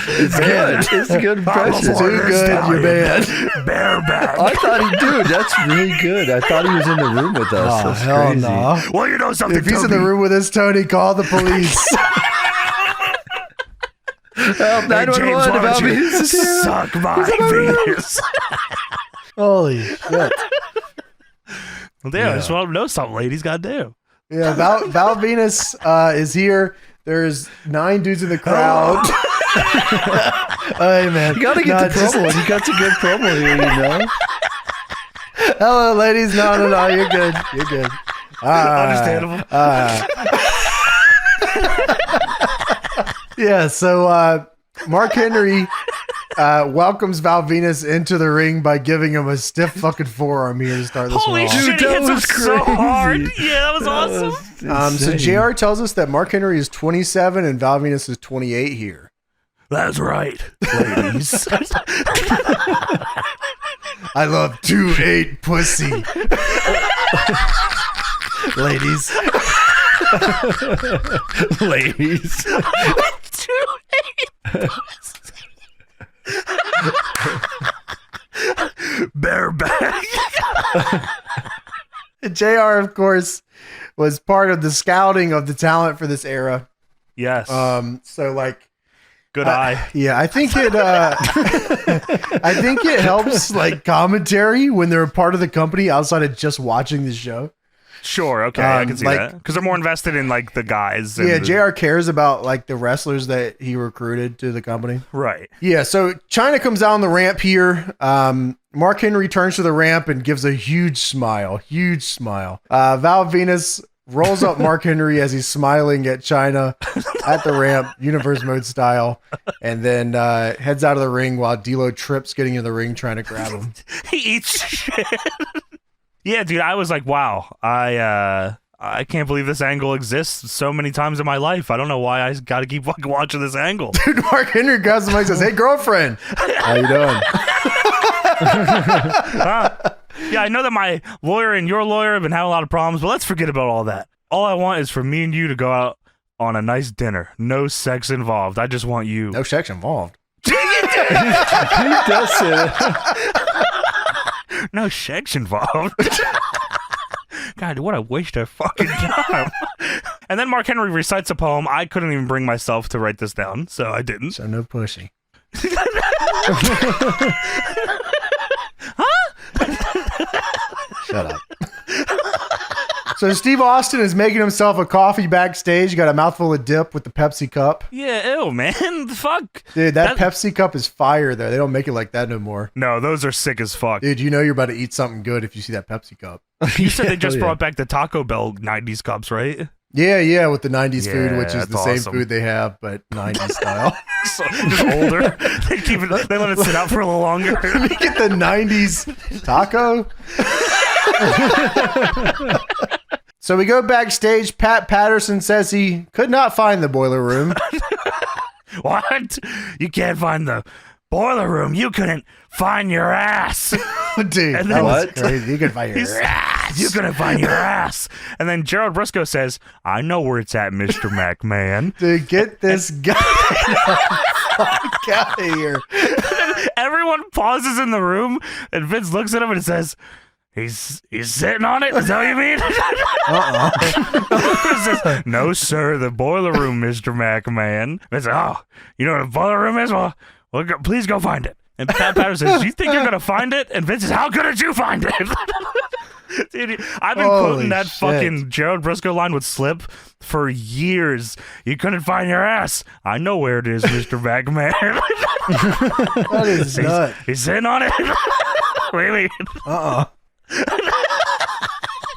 It's good. It's a good impression. Too good. You're banned. Bareback. I thought dude, that's really good. I thought he was in the room with us. Oh That's hell crazy. no! Well, you know something, If he's in Toby? the room with us, Tony, call the police. Help, Hey, James, 911 why about don't me. you suck my penis? Holy shit! Well, damn, I just want to know something, ladies. Goddamn. Yeah, Val Venis is here. There's 9 dudes in the crowd. Hey man, You gotta get the promo. You got some good promo here, you know. Hello, ladies. No, you're good. You're good. Understandable. Yeah, so Mark Henry welcomes Val Venis into the ring by giving him a stiff fucking forearm here to start this Holy one off. shit, he that hits him was so crazy. hard. Yeah, that was awesome. So JR tells us that Mark Henry is 27 and Val Venis is 28 here. That's right, ladies. I love 2-8 pussy. Ladies. Ladies. 2-8. Bareback. JR, of course, was part of the scouting of the talent for this era. Yes. So like, Good eye. yeah, I think it. I think it helps like commentary when they're a part of the company outside of just watching the show. Sure. Okay, I can see like- that because they're more invested in like the guys. Yeah, and JR cares about like the wrestlers that he recruited to the company. Right. Yeah, so China comes out on the ramp here. Mark Henry turns to the ramp and gives a huge smile. Huge smile. Val Venis rolls up Mark Henry as he's smiling at China at the ramp, universe mode style, and then heads out of the ring while D'Lo trips getting in the ring trying to grab him. He eats shit. Yeah, dude, I was like, wow, I can't believe this angle exists so many times in my life. I don't know why I got to keep fucking watching this angle. Dude, Mark Henry grabs the mic and says, "Hey, girlfriend, how you doing?" Yeah, I know that my lawyer and your lawyer have been having a lot of problems, but let's forget about all that. All I want is for me and you to go out on a nice dinner. No sex involved. I just want you. No sex involved. He does say that. No sex involved. God, what a waste of fucking time. And then Mark Henry recites a poem. I couldn't even bring myself to write this down, so I didn't. So no pussy. Shut up. So Steve Austin is making himself a coffee backstage. He got a mouthful of dip with the Pepsi cup. Yeah, ew, man. The fuck? Dude, that Pepsi cup is fire there. They don't make it like that no more. No, those are sick as fuck. Dude, you know you're about to eat something good if you see that Pepsi cup. You said they just Yeah. brought back the Taco Bell 90s cups, right? Yeah, with the 90s food, which Yeah, is the that's same awesome. food they have, but 90s style. So, just older. They let it sit out for a little longer. Let me get the 90s taco. So we go backstage. Pat Patterson says he could not find the boiler room. What? You can't find the boiler room. You couldn't find your ass. Dude, And that then was what? crazy. You could find your He's- ass. You couldn't find your ass. And then Gerald Briscoe says, I know where it's at, Mr. McMahon. Dude, get this guy the fuck out of here. Everyone pauses in the room, and Vince looks at him and says, He's sitting on it? Is that what you mean? Vince says, no, sir, the boiler room, Mr. McMahon. Vince says, oh, you know what a boiler room is? Well please go find it. And Pat Patterson says, you think you're going to find it? And Vince says, how couldn't you find it? Dude, I've been Holy quoting that shit. fucking Gerald Briscoe line with Slip for years. You couldn't find your ass. I know where it is, Mr. McMahon. That is nuts. He's sitting on it. Wait.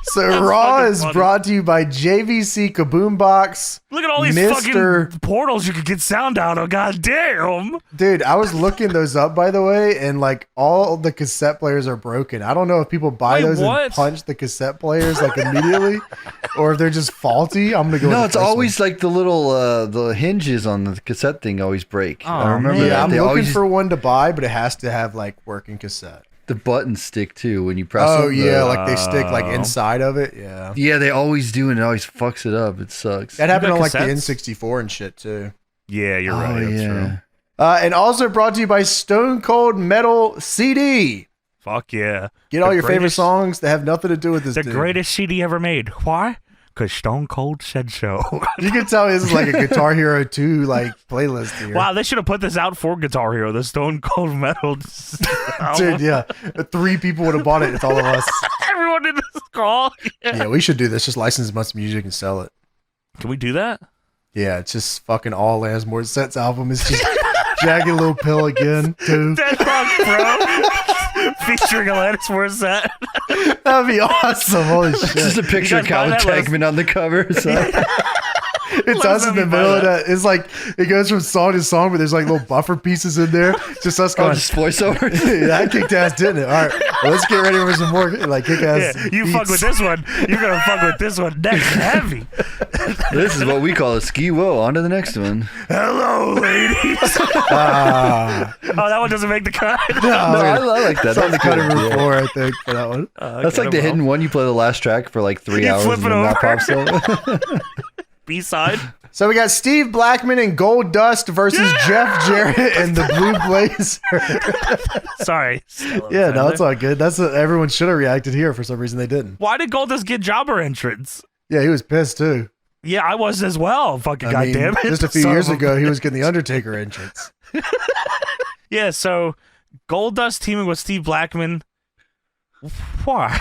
So Raw fucking is funny. brought to you by JVC Kaboom Box. Look at all these Mr. fucking portals you could get sound out of. God damn. Dude, I was looking those up, by the way, and like all the cassette players are broken. I don't know if people buy Wait, those what? and punch the cassette players like immediately, or if they're just faulty. I'm gonna go. No, with it's the first always like the little the hinges on the cassette thing always break. Oh, I remember one. Yeah, that. I'm They looking always for one to buy, but it has to have like working cassette. The buttons stick too when you press Oh them. yeah, like they stick like inside of it. Yeah. Yeah, they always do, and it always fucks it up. It sucks. That happened on like the cassettes? N64 and shit too. Yeah, you're right. That's true. And also brought to you by Stone Cold Metal CD. Fuck yeah. Get all your favorite songs that have nothing to do with this. The dude. greatest CD ever made. Why? Because Stone Cold said so. You can tell this is like a Guitar Hero 2 like playlist here. Wow, they should have put this out for Guitar Hero, the Stone Cold Metal. Dude, yeah. 3 people would have bought it. It's all of us. Everyone in this call. Yeah, we should do this. Just license a bunch of music and sell it. Can we do that? Yeah, it's just fucking all Alanis Morissette's album. It's just Jagged Little Pill again, too. Deadlock, bro. Featuring Alanis Morissette. That'd be awesome. Holy It's shit. just a picture of guys buy Calvin that Tankman on the cover. So. It's us in the middle of that. It's like, it goes from song to song, but there's like little buffer pieces in there. Just us going, Just voiceover. yeah, that kicked ass, didn't it? All right, well, let's get ready for some more like kick ass. Yeah, you fuck with this one, you're going to fuck with this one next heavy. This is what we call a ski woe. On to the next one. Hello, ladies. Oh, that one doesn't make the cut. No, I like that. That's on the That's cutting good, room yeah. floor, I think, for that one. That's like the hidden one. You play the last track for like 3 You hours flip and it then that over. pops up. B-side. So we got Steve Blackman and Gold Dust versus Jeff Jarrett and the Blue Blazer. Sorry. Yeah, no, it's all good. That's what everyone should have reacted here. For some reason, they didn't. Why did Goldust get jobber entrance? Yeah, he was pissed too. Yeah, I was as well. Fucking I mean, goddamn it. just a few Son years of a- ago, he was getting the Undertaker entrance. Yeah, so Goldust teaming with Steve Blackman. Why?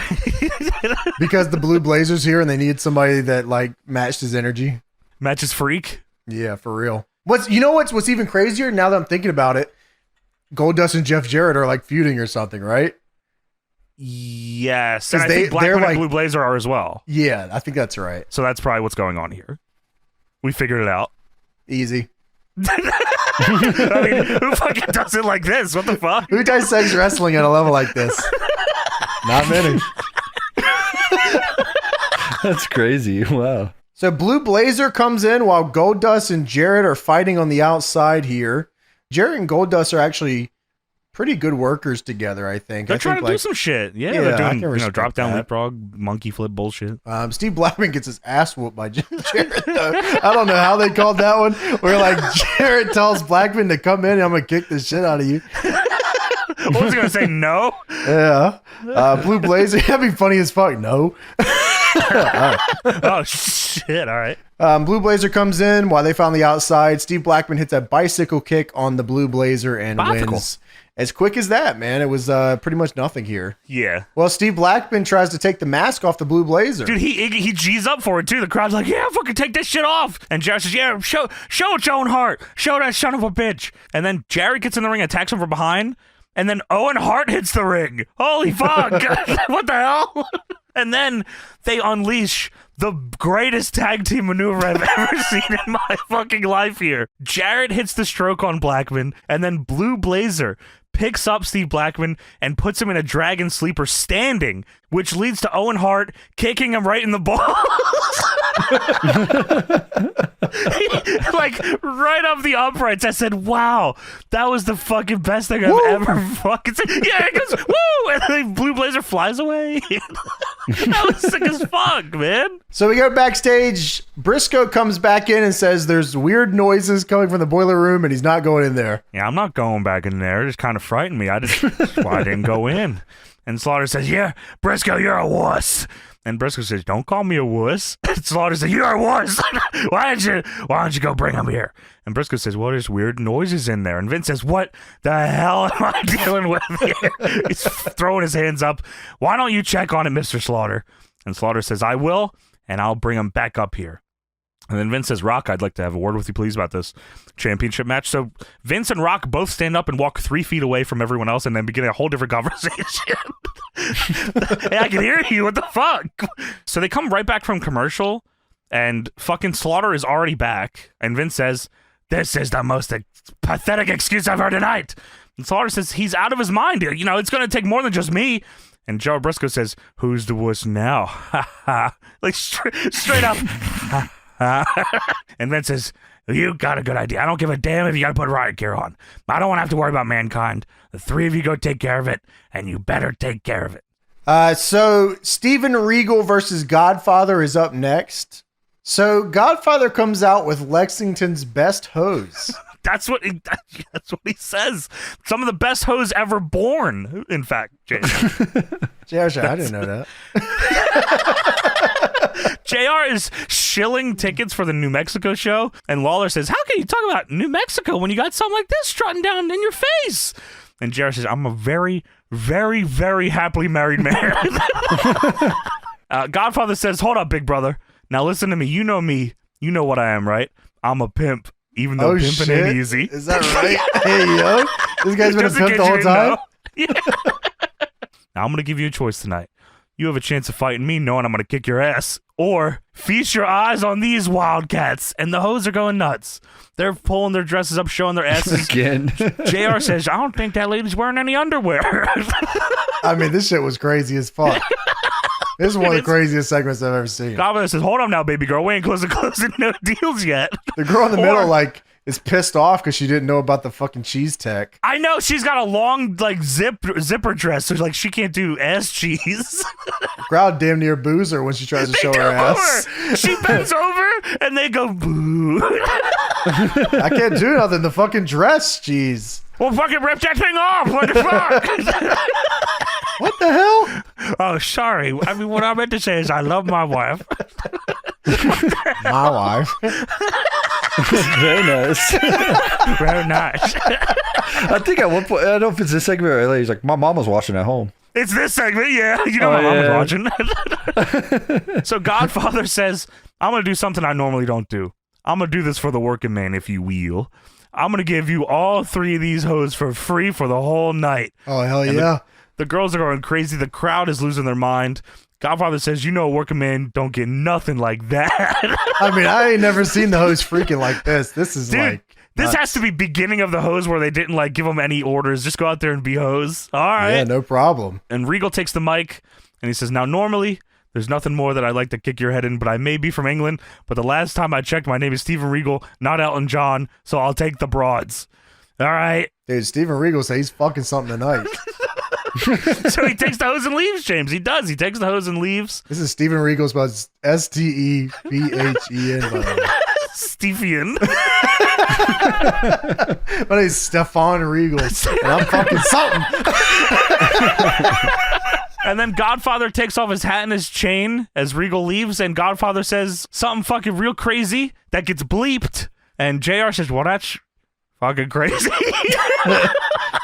Because the Blue Blazers here and they needed somebody that like matched his energy. Matches freak. Yeah, for real. What's even crazier now that I'm thinking about it? Goldust and Jeff Jarrett are like feuding or something, right? Yes. And I 'Cause think they're Blackman like- and Blue Blazer are as well. Yeah, I think that's right. So that's probably what's going on here. We figured it out. Easy. I mean, who fucking does it like this? What the fuck? Who dissects wrestling at a level like this? Not many. That's crazy. Wow. So Blue Blazer comes in while Goldust and Jarrett are fighting on the outside here. Jarrett and Goldust are actually pretty good workers together, I think. They're I trying think, to do like, some shit. Yeah, Yeah, they're I doing can respect drop down that. leapfrog, monkey flip bullshit. Steve Blackman gets his ass whooped by Jarrett, though. I don't know how they called that one. Where like Jarrett tells Blackman to come in and I'm going to kick the shit out of you. What was he gonna say? No. Yeah. Blue Blazer, that'd be funny as fuck. No. Oh shit! All right. Blue Blazer comes in while they found the outside. Steve Blackman hits a bicycle kick on the Blue Blazer and wins. As quick as that, man. It was pretty much nothing here. Yeah. Well, Steve Blackman tries to take the mask off the Blue Blazer. Dude, he G's up for it too. The crowd's like, yeah, fucking take this shit off. And Jared says, yeah, show it, Owen Hart. Show that son of a bitch. And then Jared gets in the ring, attacks him from behind. And then Owen Hart hits the ring. Holy fuck. What the hell? And then they unleash the greatest tag team maneuver I've ever seen in my fucking life here. Jarrett hits the stroke on Blackman, and then Blue Blazer picks up Steve Blackman and puts him in a dragon sleeper standing, which leads to Owen Hart kicking him right in the balls. Like right off the uprights. I said, wow, that was the fucking best thing I've ever fucking seen. Yeah, it goes, woo! And then Blue Blazer flies away. That was sick as fuck, man. So we go backstage. Briscoe comes back in and says there's weird noises coming from the boiler room and he's not going in there. Yeah, I'm not going back in there. It just kind of frightened me. That's why I didn't go in. And Slaughter says, yeah, Briscoe, you're a wuss. And Briscoe says, don't call me a wuss. And Slaughter says, you're a wuss. Why don't you go bring him here? And Briscoe says, well, there's weird noises in there. And Vince says, what the hell am I dealing with here? He's throwing his hands up. Why don't you check on it, Mr. Slaughter? And Slaughter says, I will, and I'll bring him back up here. And then Vince says, Rock, I'd like to have a word with you, please, about this championship match. So Vince and Rock both stand up and walk 3 feet away from everyone else and then begin a whole different conversation. Hey, I can hear you. What the fuck? So they come right back from commercial, and fucking Slaughter is already back. And Vince says, this is the most pathetic excuse I've heard tonight. And Slaughter says, he's out of his mind here. You know, it's going to take more than just me. And Joe Briscoe says, who's the wuss now? Ha ha. Like straight up. And Vince says, You got a good idea. I don't give a damn if you got to put riot gear on. I don't want to have to worry about Mankind. The three of you go take care of it, and you better take care of it. So Steven Regal versus Godfather is up next. So Godfather comes out with Lexington's best hose. That's what he says. Some of the best hoes ever born, in fact, James. JR, I didn't know that. JR is shilling tickets for the New Mexico show, and Lawler says, how can you talk about New Mexico when you got something like this strutting down in your face? And JR says, I'm a very, very, very happily married man. Godfather says, hold up, big brother. Now listen to me. You know me. You know what I am, right? I'm a pimp. Even though pimping ain't easy. Is that right? Hey, yo. This guy's been a pimp the whole time? Yeah. Now, I'm going to give you a choice tonight. You have a chance of fighting me knowing I'm going to kick your ass. Or feast your eyes on these wildcats. And the hoes are going nuts. They're pulling their dresses up, showing their asses. Again. JR says, I don't think that lady's wearing any underwear. I mean, this shit was crazy as fuck. This is one of the craziest segments I've ever seen. Godfather says, hold on now, baby girl. We ain't closing no deals yet. The girl in the middle, like, is pissed off because she didn't know about the fucking cheese tech. I know. She's got a long, like, zipper dress, so, like, she can't do ass cheese. Crowd damn near boos her when she tries to show her ass. She bends over, and they go, boo. I can't do nothing. The fucking dress, jeez. Well, fucking rip that thing off. What the fuck? What the hell? Oh, sorry. I mean, what I meant to say is I love my wife. My wife. Very nice. Very nice. I think at one point, I don't know if it's this segment or later, he's like, my mom was watching at home. It's this segment, yeah. You know my mom was watching. So Godfather says, I'm going to do something I normally don't do. I'm going to do this for the working man, if you will. I'm going to give you all three of these hoes for free for the whole night. Oh, hell yeah. The girls are going crazy. The crowd is losing their mind. Godfather says, you know, working man don't get nothing like that. I mean, I ain't never seen the host freaking like this. This is Dude, this nuts. has to be beginning of the hose where they didn't like give them any orders. Just go out there and be hose. All right. Yeah, no problem. And Regal takes the mic and he says, now normally there's nothing more that I'd like to kick your head in, but I may be from England. But the last time I checked, my name is Steven Regal, not Elton John. So I'll take the broads. All right. Dude, Steven Regal says he's fucking something tonight. So he takes the hose and leaves, James. He does. He takes the hose and leaves. This is Steven Regal spelled Stephen, by the way. Stephen. My name's Stefan Regal. And I'm fucking something. And then Godfather takes off his hat and his chain as Regal leaves, and Godfather says something fucking real crazy that gets bleeped. And JR says, well, that's fucking crazy.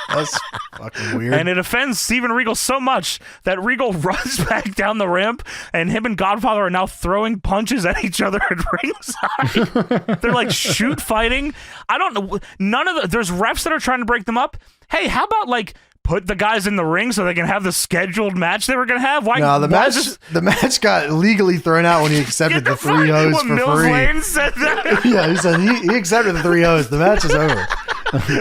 That's fucking weird. And it offends Steven Regal so much that Regal runs back down the ramp, and him and Godfather are now throwing punches at each other at ringside. They're like shoot fighting. I don't know. There's refs that are trying to break them up. Hey, how about like put the guys in the ring so they can have the scheduled match they were gonna have? Why? No, the match got legally thrown out when he accepted the three O's for Mills free. Lane said that. Yeah, he said he accepted the three O's. The match is over.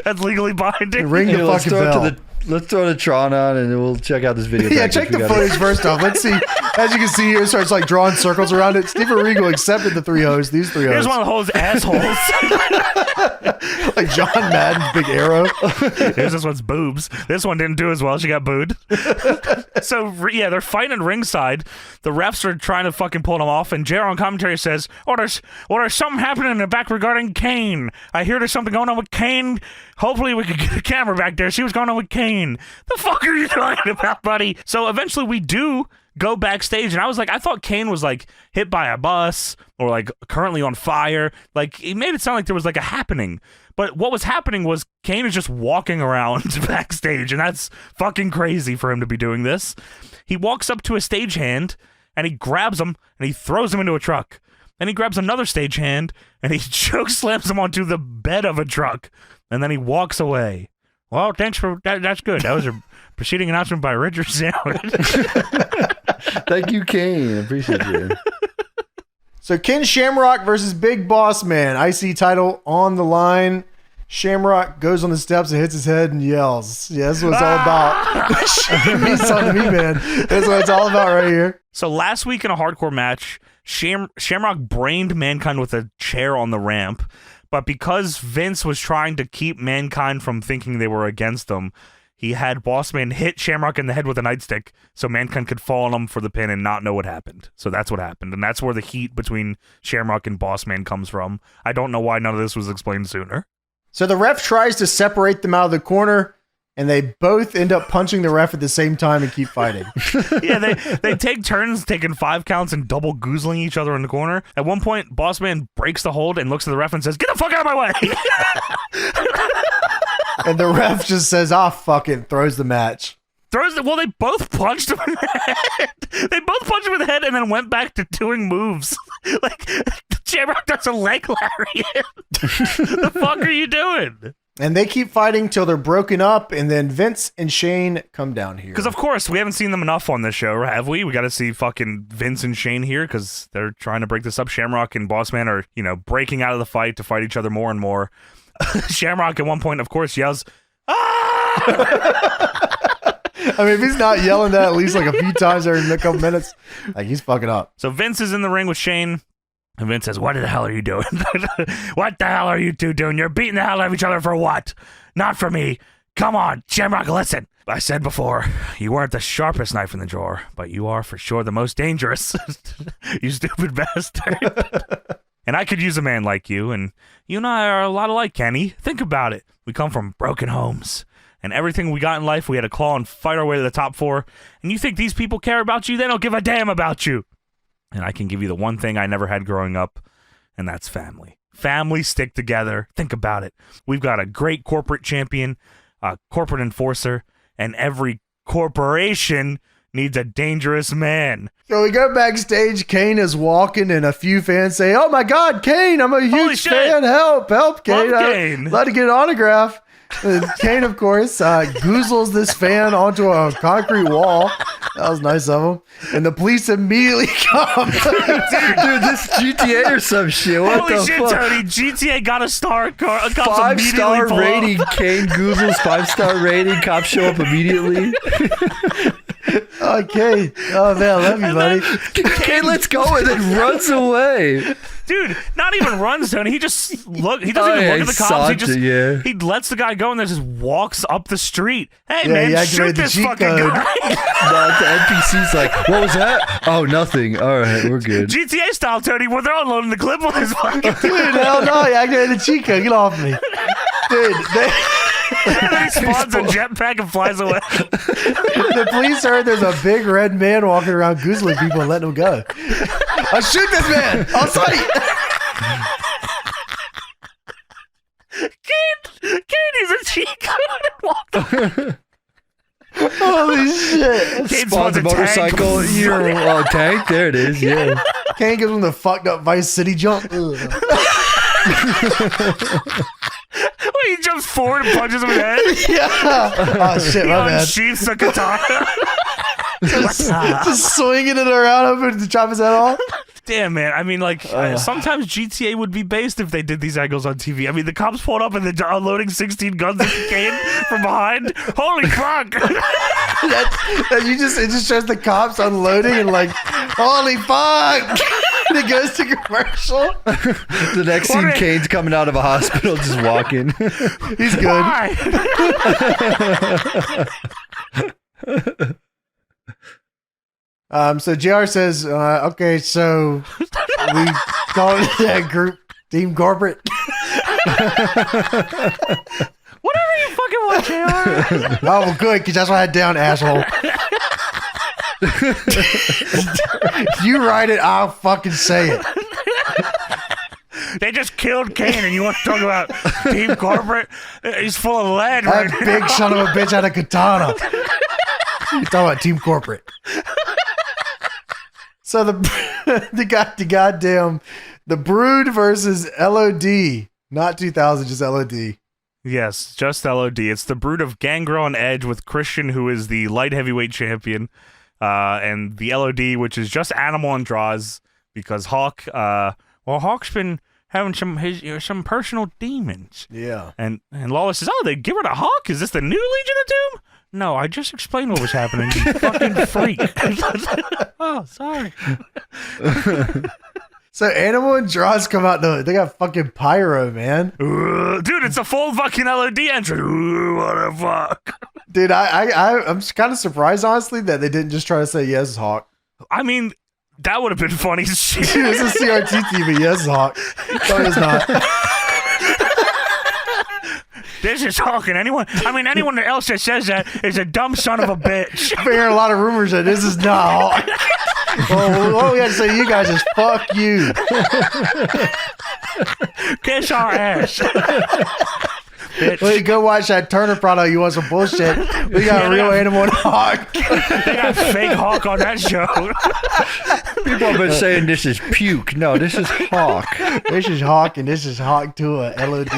That's legally binding. Ring the Let's fucking bell. Let's throw the Tron on and we'll check out this video. Yeah, package. check the We got footage first off. Let's see. As you can see here, it starts like drawing circles around it. Steven Regal accepted the three O's. These three O's. Here's one of those assholes. Like John Madden's big arrow. Here's this one's boobs. This one didn't do as well. She got booed. So, yeah, they're fighting at ringside. The refs are trying to fucking pull them off, and JR on commentary says, there's something happening in the back regarding Kane. I hear there's something going on with Kane. Hopefully we could get a camera back there. See what's going on with Kane. The fuck are you talking about, buddy? So eventually we do go backstage, and I was like, I thought Kane was like hit by a bus or like currently on fire. Like, he made it sound like there was like a happening. But what was happening was Kane is just walking around backstage, and that's fucking crazy for him to be doing this. He walks up to a stagehand, and he grabs him, and he throws him into a truck. Then he grabs another stagehand, and he choke slams him onto the bed of a truck, and then he walks away. Well, thanks for that. That's good. That was a preceding announcement by Richard Sandwich. Thank you, Kane. I appreciate you. So Ken Shamrock versus Big Boss Man. IC title on the line. Shamrock goes on the steps and hits his head and yells. Yeah, that's what it's all about. Shame me, son to me, man. That's what it's all about right here. So last week in a hardcore match, Shamrock brained Mankind with a chair on the ramp. But because Vince was trying to keep Mankind from thinking they were against him, he had Bossman hit Shamrock in the head with a nightstick so Mankind could fall on him for the pin and not know what happened. So that's what happened. And that's where the heat between Shamrock and Bossman comes from. I don't know why none of this was explained sooner. So the ref tries to separate them out of the corner, and they both end up punching the ref at the same time and keep fighting. Yeah, they take turns taking 5 counts and double goozling each other in the corner. At one point, Bossman breaks the hold and looks at the ref and says, "Get the fuck out of my way!" And the ref just says, "Ah, fuck it," throws the match. Well, they both punched him in the head. They both punched him in the head and then went back to doing moves. Like, Shamrock does a leg lariat. The fuck are you doing? And they keep fighting till they're broken up, and then Vince and Shane come down here. Because, of course, we haven't seen them enough on this show, have we? We got to see fucking Vince and Shane here because they're trying to break this up. Shamrock and Bossman are, breaking out of the fight to fight each other more and more. Shamrock at one point, of course, yells, "Ah!" I mean, if he's not yelling that at least like a few times every couple minutes, like he's fucking up. So Vince is in the ring with Shane, and Vince says, "What the hell are you doing? What the hell are you two doing? You're beating the hell out of each other for what? Not for me. Come on, Shamrock, listen. I said before, you weren't the sharpest knife in the drawer, but you are for sure the most dangerous. You stupid bastard. And I could use a man like you, and you and I are a lot alike, Kenny. Think about it. We come from broken homes. And everything we got in life, we had to claw and fight our way to the top 4. And you think these people care about you? They don't give a damn about you. And I can give you the one thing I never had growing up, and that's family. Families stick together. Think about it. We've got a great corporate champion, a corporate enforcer, and every corporation needs a dangerous man." So we go backstage. Kane is walking, and a few fans say, "Oh my God, Kane! I'm a huge fan. Help, Kane! Love Kane. I'd like to get an autograph." And Kane, of course, goozles this fan onto a concrete wall. That was nice of him. And the police immediately come. Dude, this GTA or some shit. What Holy the shit, fuck? Tony. GTA got a star. Cops 5-star immediately rating. Kane goozles 5-star rating. Cops show up immediately. Oh, Kane. Oh, man, I love you, buddy. Kane lets go and then runs away. Dude, not even runs, Tony. He just he doesn't even look at the cops. He lets the guy go and then just walks up the street. Hey, man, shoot this fucking guy. The NPC's like, "What was that?" "Oh, nothing. All right, we're good." GTA style, Tony, where they're unloading the clip on his fucking Dude, hell no. You activated the cheat code. Get off me. Dude, and then he spawns a jetpack and flies away. the police heard there's a big red man walking around goozling people and letting them go. I'll shoot this man on sight. Kane is a cheat code. Holy shit. Kane Spawns a motorcycle. You're tank. There it is. Yeah. Kane gives him the fucked up Vice City jump. He jumps forward and punches him in the head. Yeah. Oh shit, my bad. Unsheaths a katana. Just swinging it around hoping to chop his head off. Damn, man. I mean, like, sometimes GTA would be based if they did these angles on TV. I mean, the cops pulled up and they're unloading 16 guns at Kane from behind. Holy fuck. It just shows the cops unloading and like, holy fuck. And it goes to commercial. The next scene, Kane's coming out of a hospital just walking. He's good. So JR says, okay, so we call it that group Team Corporate. Whatever you fucking want, JR. Oh, well, good, because that's what I had down, asshole. You write it, I'll fucking say it. They just killed Kane, and you want to talk about Team Corporate? He's full of lead. That big son of a bitch had a katana. You talking about Team Corporate? So the Brood versus LOD, not 2000, just LOD. Yes, just LOD. It's the Brood of Gangrel and Edge with Christian, who is the light heavyweight champion, and the LOD, which is just Animal and Droz, because Hawk. Hawk's been having some personal demons. Yeah. And Lawler says, "Oh, they give her to Hawk? Is this the new Legion of Doom?" "No, I just explained what was happening. You fucking freak." Oh, sorry. So Animal and Droz come out. They got fucking pyro, man. Dude, it's a full fucking LOD entrance. Ooh, what the fuck? Dude, I'm kind of surprised, honestly, that they didn't just try to say yes, Hawk. I mean, that would have been funny as shit. It's a CRT TV. Yes, Hawk. No, it's not. This is Hawk, and anyone else that says that is a dumb son of a bitch. I've been hearing a lot of rumors that this is not Hawk. Well, what we got to say to you guys is fuck you. Kiss our ass. Bitch. Well, you go watch that Turner product. You want some bullshit? We got real Animal and Hawk. They got fake Hawk on that show. People have been saying this is puke. No, this is Hawk. This is Hawk, and this is Hawk Tua LOD.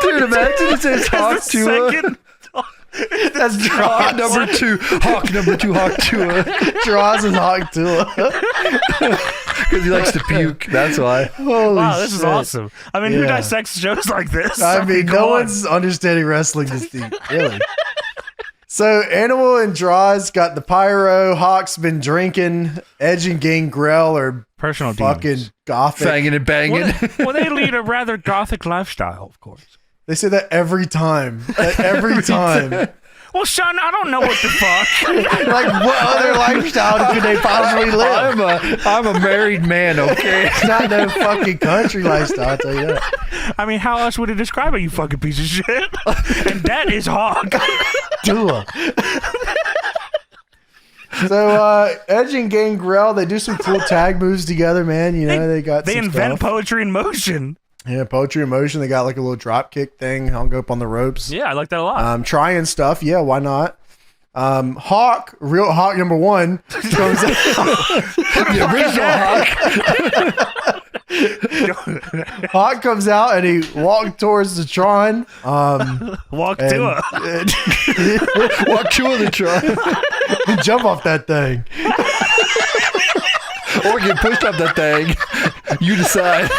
Dude, imagine it says Hawk Tua. That's Hawk Droz. number 2. Hawk number 2. Hawk Tua. Droz is Hawk Tua. Because he likes to puke. That's why. Holy Wow, this is shit. awesome. I mean, who Yeah. dissects shows like this? I mean, come no on. one's understanding wrestling this deep, really. So, Animal and Droz got the pyro. Hawk's been drinking. Edge and Gangrel are Personal fucking demons. gothic. Fanging and banging. Well, they lead a rather gothic lifestyle, of course. They say that every time. Every time. Well, son, I don't know what the fuck. Like, what other lifestyle could they possibly live? I'm a married man, okay? It's not no fucking country lifestyle, I'll tell you that. I mean, how else would it describe it, you fucking piece of shit? And that is Hawk. Tua. So, Edge and Gangrel, they do some cool tag moves together, man. You know, they got They some invent stuff. poetry in motion. Yeah, poetry in motion. They got like a little drop kick thing, hung up on the ropes. Yeah, I like that a lot. Trying stuff. Yeah, why not? Hawk, real Hawk number 1, comes out. The original Hawk. Hawk comes out and he walked towards the Tron. Walk to it. Walk to the Tron. Jump off that thing. Or get pushed up that thing. You decide.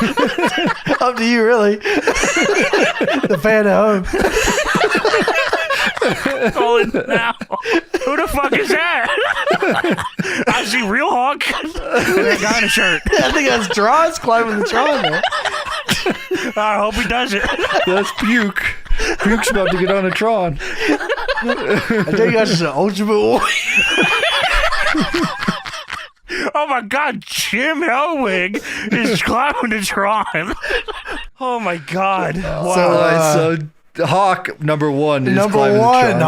Up to you, really. The fan at home. Holy now. Who the fuck is that? I see real Hawk and that guy in a shirt. I think that's Droz climbing the Tron, man. I hope he does it. That's puke. Puke's about to get on a Tron. I think that's just an ultimate warrior. Oh my god, Jim Hellwig is climbing the Tron. Oh my god. Wow. So Hawk number 1 is Number climbing 1, the Tron.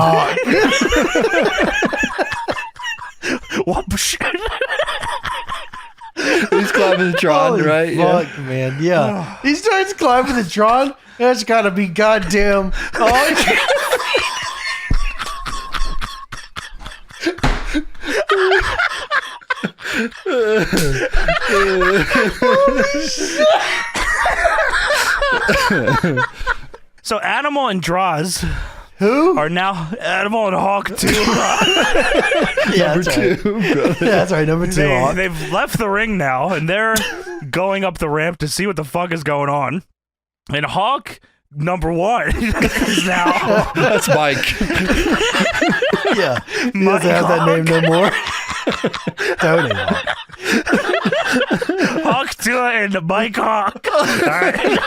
Hawk. Whoops. He's climbing the Tron, Holy right? fuck, man. Yeah. He starts climbing the Tron. That's gotta be goddamn. So Animal and Droz Who? are now Animal and Hawk too. Yeah, Number that's right. 2, brother. Yeah, that's right. Number 2, Hawk. They've left the ring now, and they're going up the ramp to see what the fuck is going on. And Hawk, number 1, is now That's Mike. Yeah. He Mike doesn't have that name no more. Tony Hawk. Hawk Tua and the Mike Hawk. All right.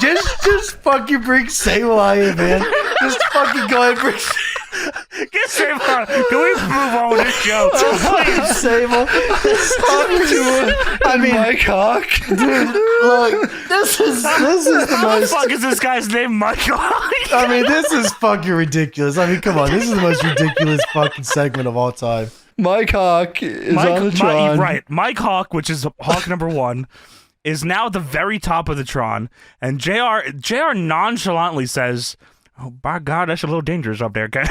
Just fucking bring Sable out here, man. Just fucking go ahead and bring Get Sable on. Can we move on with this show? Please. Sable. I mean, Mike Hawk. dude, look, this is the How the most. fuck is this guy's name Mike Hawk? I mean, this is fucking ridiculous. I mean, come on, this is the most ridiculous fucking segment of all time. Mike Hawk is on the Tron. Right. Mike Hawk, which is Hawk number 1, is now at the very top of the Tron. And JR nonchalantly says, "Oh, by God, that's a little dangerous up there, guy."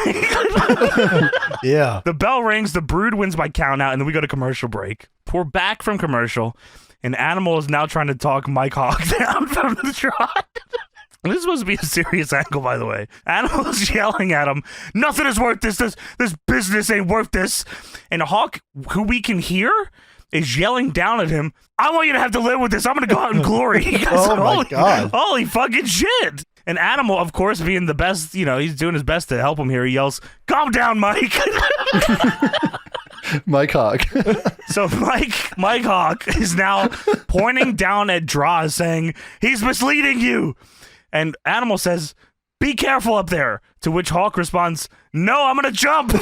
Yeah. The bell rings, the Brood wins by count out, and then we go to commercial break. We're back from commercial, and Animal is now trying to talk Mike Hawk down from the Tron. This is supposed to be a serious angle, by the way. Animal's yelling at him, "Nothing is worth this. This business ain't worth this." And Hawk, who we can hear, is yelling down at him, "I want you to have to live with this. I'm going to go out in glory." He goes, Oh, my God. Holy fucking shit. And Animal, of course, being the best, he's doing his best to help him here. He yells, "Calm down, Mike." Mike Hawk. So Mike Hawk is now pointing down at Droz saying, "He's misleading you." And Animal says, "Be careful up there." To which Hawk responds, "No, I'm going to jump." All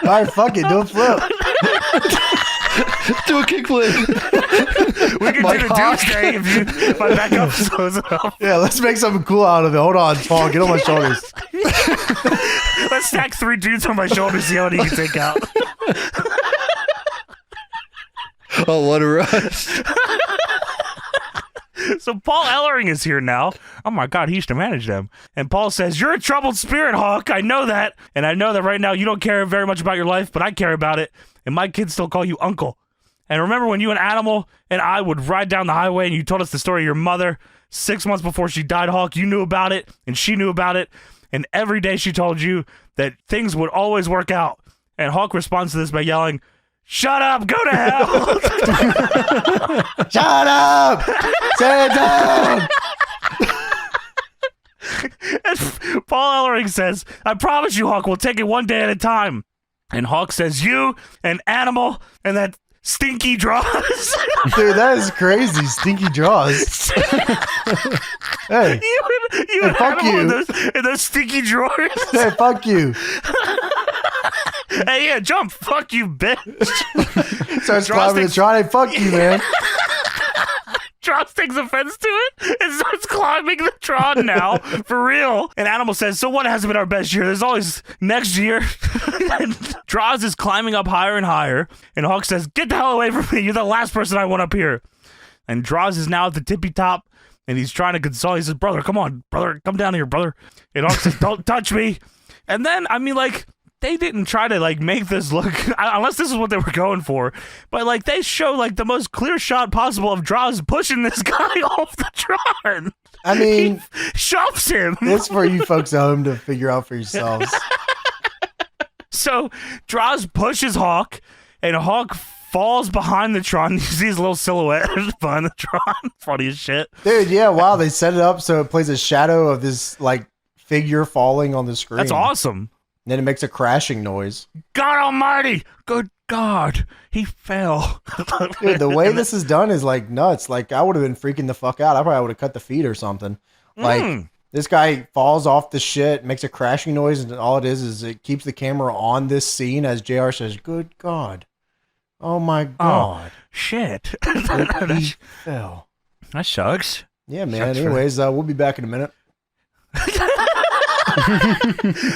right, fuck it. Do a flip. Do a kickflip. We can do the Doomsday if my backup slows it up. Yeah, let's make something cool out of it. Hold on, Paul. Get on my shoulders. Let's stack 3 dudes on my shoulders, see how many he can take out. Oh, what a rush. So Paul Ellering is here now. Oh my God, he used to manage them. And Paul says, "You're a troubled spirit, Hawk. I know that. And I know that right now you don't care very much about your life, but I care about it. And my kids still call you Uncle. And remember when you and Animal and I would ride down the highway and you told us the story of your mother 6 months before she died, Hawk? You knew about it and she knew about it. And every day she told you that things would always work out." And Hawk responds to this by yelling, "Shut up, go to hell." Shut up! Say it down! And Paul Ellering says, "I promise you, Hawk, we'll take it one day at a time." And Hawk says, "You and Animal and that stinky Droz." Dude, that is crazy. Stinky Droz. Hey. You and fuck Animal you. in those stinky drawers. Hey, fuck you. Hey, yeah, jump. Fuck you, bitch. Starts Droz climbing the thinks- Tron. Hey, fuck you, man. Droz takes offense to it and starts climbing the Tron now, for real. And Animal says, "So what hasn't been our best year? There's always next year." And Droz is climbing up higher and higher. And Hawk says, "Get the hell away from me. You're the last person I want up here." And Droz is now at the tippy top. And he's trying to console. He says, "Brother, come on. Brother, come down here, brother." And Hawk says, "Don't touch me." And then, they didn't try to make this look, unless this is what they were going for, but they show the most clear shot possible of Droz pushing this guy off the Tron. I mean, He shoves him. it's for you folks at home to figure out for yourselves. So Droz pushes Hawk, and Hawk falls behind the Tron. You see his little silhouette behind the Tron. Funny as shit. Dude, yeah, wow. They set it up so it plays a shadow of this figure falling on the screen. That's awesome. And then it makes a crashing noise. God almighty! Good God! He fell. Dude, the way this is done is nuts. I would have been freaking the fuck out. I probably would have cut the feed or something. This guy falls off the shit, makes a crashing noise, and all it is it keeps the camera on this scene as JR says, "Good God. Oh my God." Shit. He fell. That sucks. Yeah, man. Sucks Anyways, we'll be back in a minute.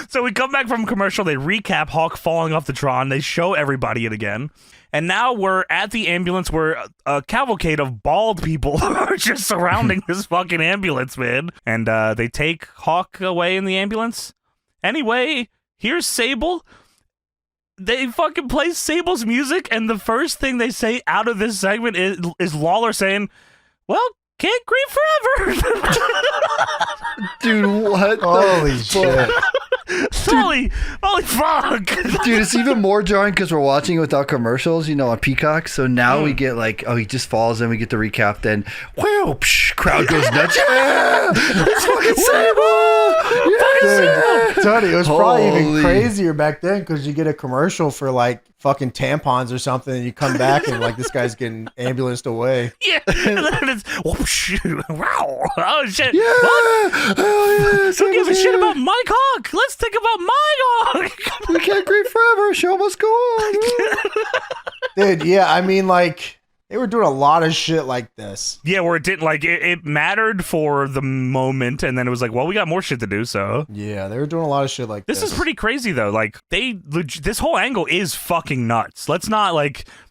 So we come back from commercial. They recap Hawk falling off the Tron. They show everybody it again. And now we're at the ambulance where a cavalcade of bald people are just surrounding this fucking ambulance, man. And they take Hawk away in the ambulance. Anyway, here's Sable. They fucking play Sable's music, and the first thing they say out of this segment is Lawler saying, "Well, can't grieve forever." Dude, what Holy the shit. Holy fuck. Dude, it's even more jarring because we're watching it without commercials, on Peacock. So now we get he just falls, and we get the recap. Then, wow, crowd goes nuts. Yeah, it's fucking Sable. Yeah. Dude, Tony, it was probably even Holy. crazier back then because you get a commercial for fucking tampons or something, and you come back and this guy's getting ambulanced away. Yeah, and then it's whoosh, wow, oh shit. Yeah, What? oh, yeah. Who gives a Sable's shit here. about Mike Hawk? Let's think about Mike Hawk. We can't grieve forever. Show must go on. Dude, yeah, they were doing a lot of shit like this. Yeah, where it didn't it mattered for the moment, and then it was well, we got more shit to do. So Yeah, they were doing a lot of shit like this. this is pretty crazy though. This whole angle is fucking nuts. Let's not I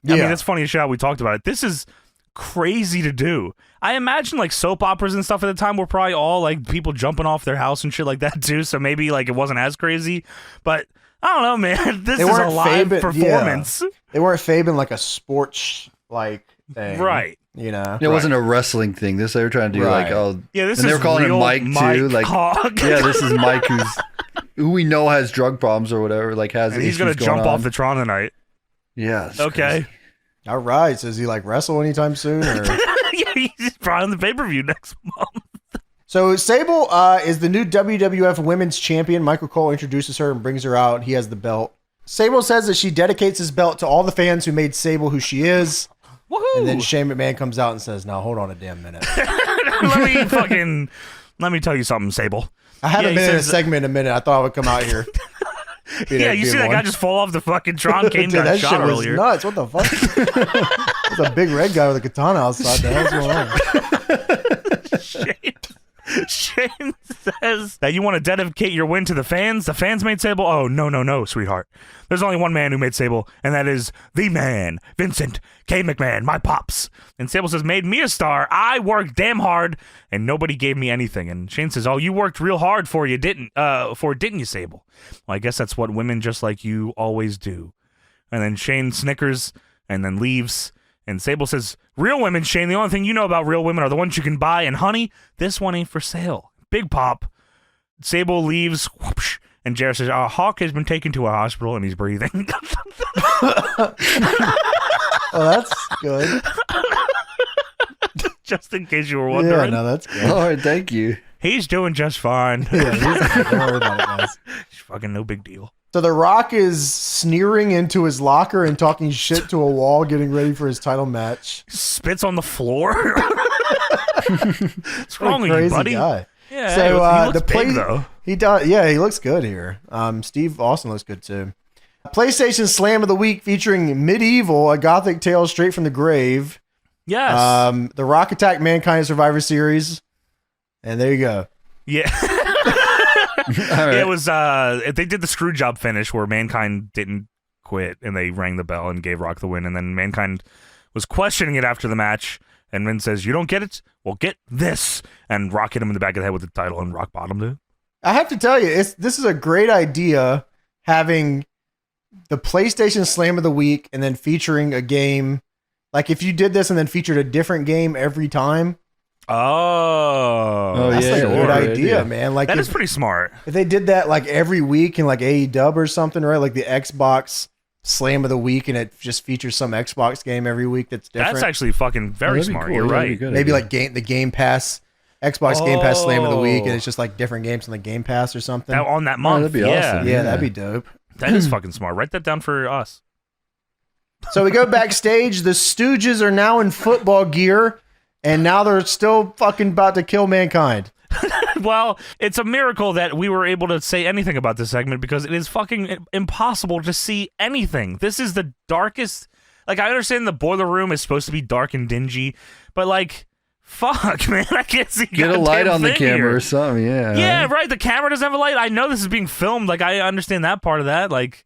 Yeah. mean, that's funny as shit how we talked about it. This is crazy to do. I imagine soap operas and stuff at the time were probably all people jumping off their house and shit like that too. So maybe it wasn't as crazy, but I don't know, man. This They is a weren't live fabing- performance, They weren't fabing a sports thing. right? It wasn't a wrestling thing. They were trying to do Right. Yeah, this and is they were calling him real Mike too. Hawk. Yeah, this is Mike who we know has drug problems or whatever. Has and he's issues gonna going jump on. off the Tron tonight. Yeah. it's Okay. crazy. All right. So does he wrestle anytime soon? Or? Yeah, he's probably on the pay-per-view next month. So Sable is the new WWF Women's Champion. Michael Cole introduces her and brings her out. He has the belt. Sable says that she dedicates this belt to all the fans who made Sable who she is. Woohoo! And then Shane McMahon comes out and says, "Now hold on a damn minute. let me tell you something, Sable. I haven't been in a segment in a minute. I thought I would come out here." Yeah, you see that guy just fall off the fucking Tron Kane Dude, got that shot shit was earlier. nuts. What the fuck? There's a big red guy with a katana outside. The hell's going on? Shane says that you want to dedicate your win to the fans. The fans made Sable. Oh, no, sweetheart. There's only one man who made Sable, and that is the man, Vincent K. McMahon, my pops. And Sable says, made me a star. I worked damn hard, and nobody gave me anything. And Shane says, oh, you worked real hard for it, didn't you, Sable? Well, I guess that's what women just like you always do. And then Shane snickers and then leaves. And Sable says, real women, Shane, the only thing you know about real women are the ones you can buy. And honey, this one ain't for sale. Big pop. Sable leaves. Whoopsh, and Jared says, Hawk has been taken to a hospital and he's breathing. Oh, that's good. Just in case you were wondering. Yeah, no, that's good. All right, thank you. He's doing just fine. Yeah, don't worry about it, guys. It's fucking no big deal. So The Rock is sneering into his locker and talking shit to a wall, getting ready for his title match. Spits on the floor. What's wrong with Crazy you, buddy? guy. Yeah, So he looks the big, though. He does. Yeah, he looks good here. Steve Austin looks good too. PlayStation Slam of the Week featuring Medieval, a gothic tale straight from the grave. Yes. The Rock attacked Mankind Survivor Series, and there you go. Yeah. Right. It was they did the screw job finish where Mankind didn't quit and they rang the bell and gave Rock the win, and then Mankind was questioning it after the match, and Vince says, you don't get it? Well, get this. And Rock hit him in the back of the head with the title, and Rock bottomed it. I have to tell you, this is a great idea, having the PlayStation Slam of the Week and then featuring a game. Like if you did this and then featured a different game every time. Oh, That's yeah, like a good right, idea, yeah. man. Like that if, is pretty smart. if they did that like every week in like AEW or something, right? Like the Xbox Slam of the Week, and it just features some Xbox game every week that's different. That's actually fucking very that'd be smart. cool. You're That'd be right. good. Maybe idea. like the Game Pass, Xbox Game Pass Slam of the Week, and Oh. it's just like different games on the Game Pass or something. That, on that month. that'd be yeah. awesome. Yeah, that'd be dope. That is fucking smart. Write that down for us. So we go backstage. The Stooges are now in football gear, and now they're still fucking about to kill Mankind. Well, it's a miracle that we were able to say anything about this segment because it is fucking impossible to see anything. This is the darkest. Like, I understand the boiler room is supposed to be dark and dingy, but like, fuck, man, I can't see. Get a goddamn light on the thing camera here. or something. Yeah. Yeah, right. The camera doesn't have a light. I know this is being filmed. Like, I understand that part of that. Like,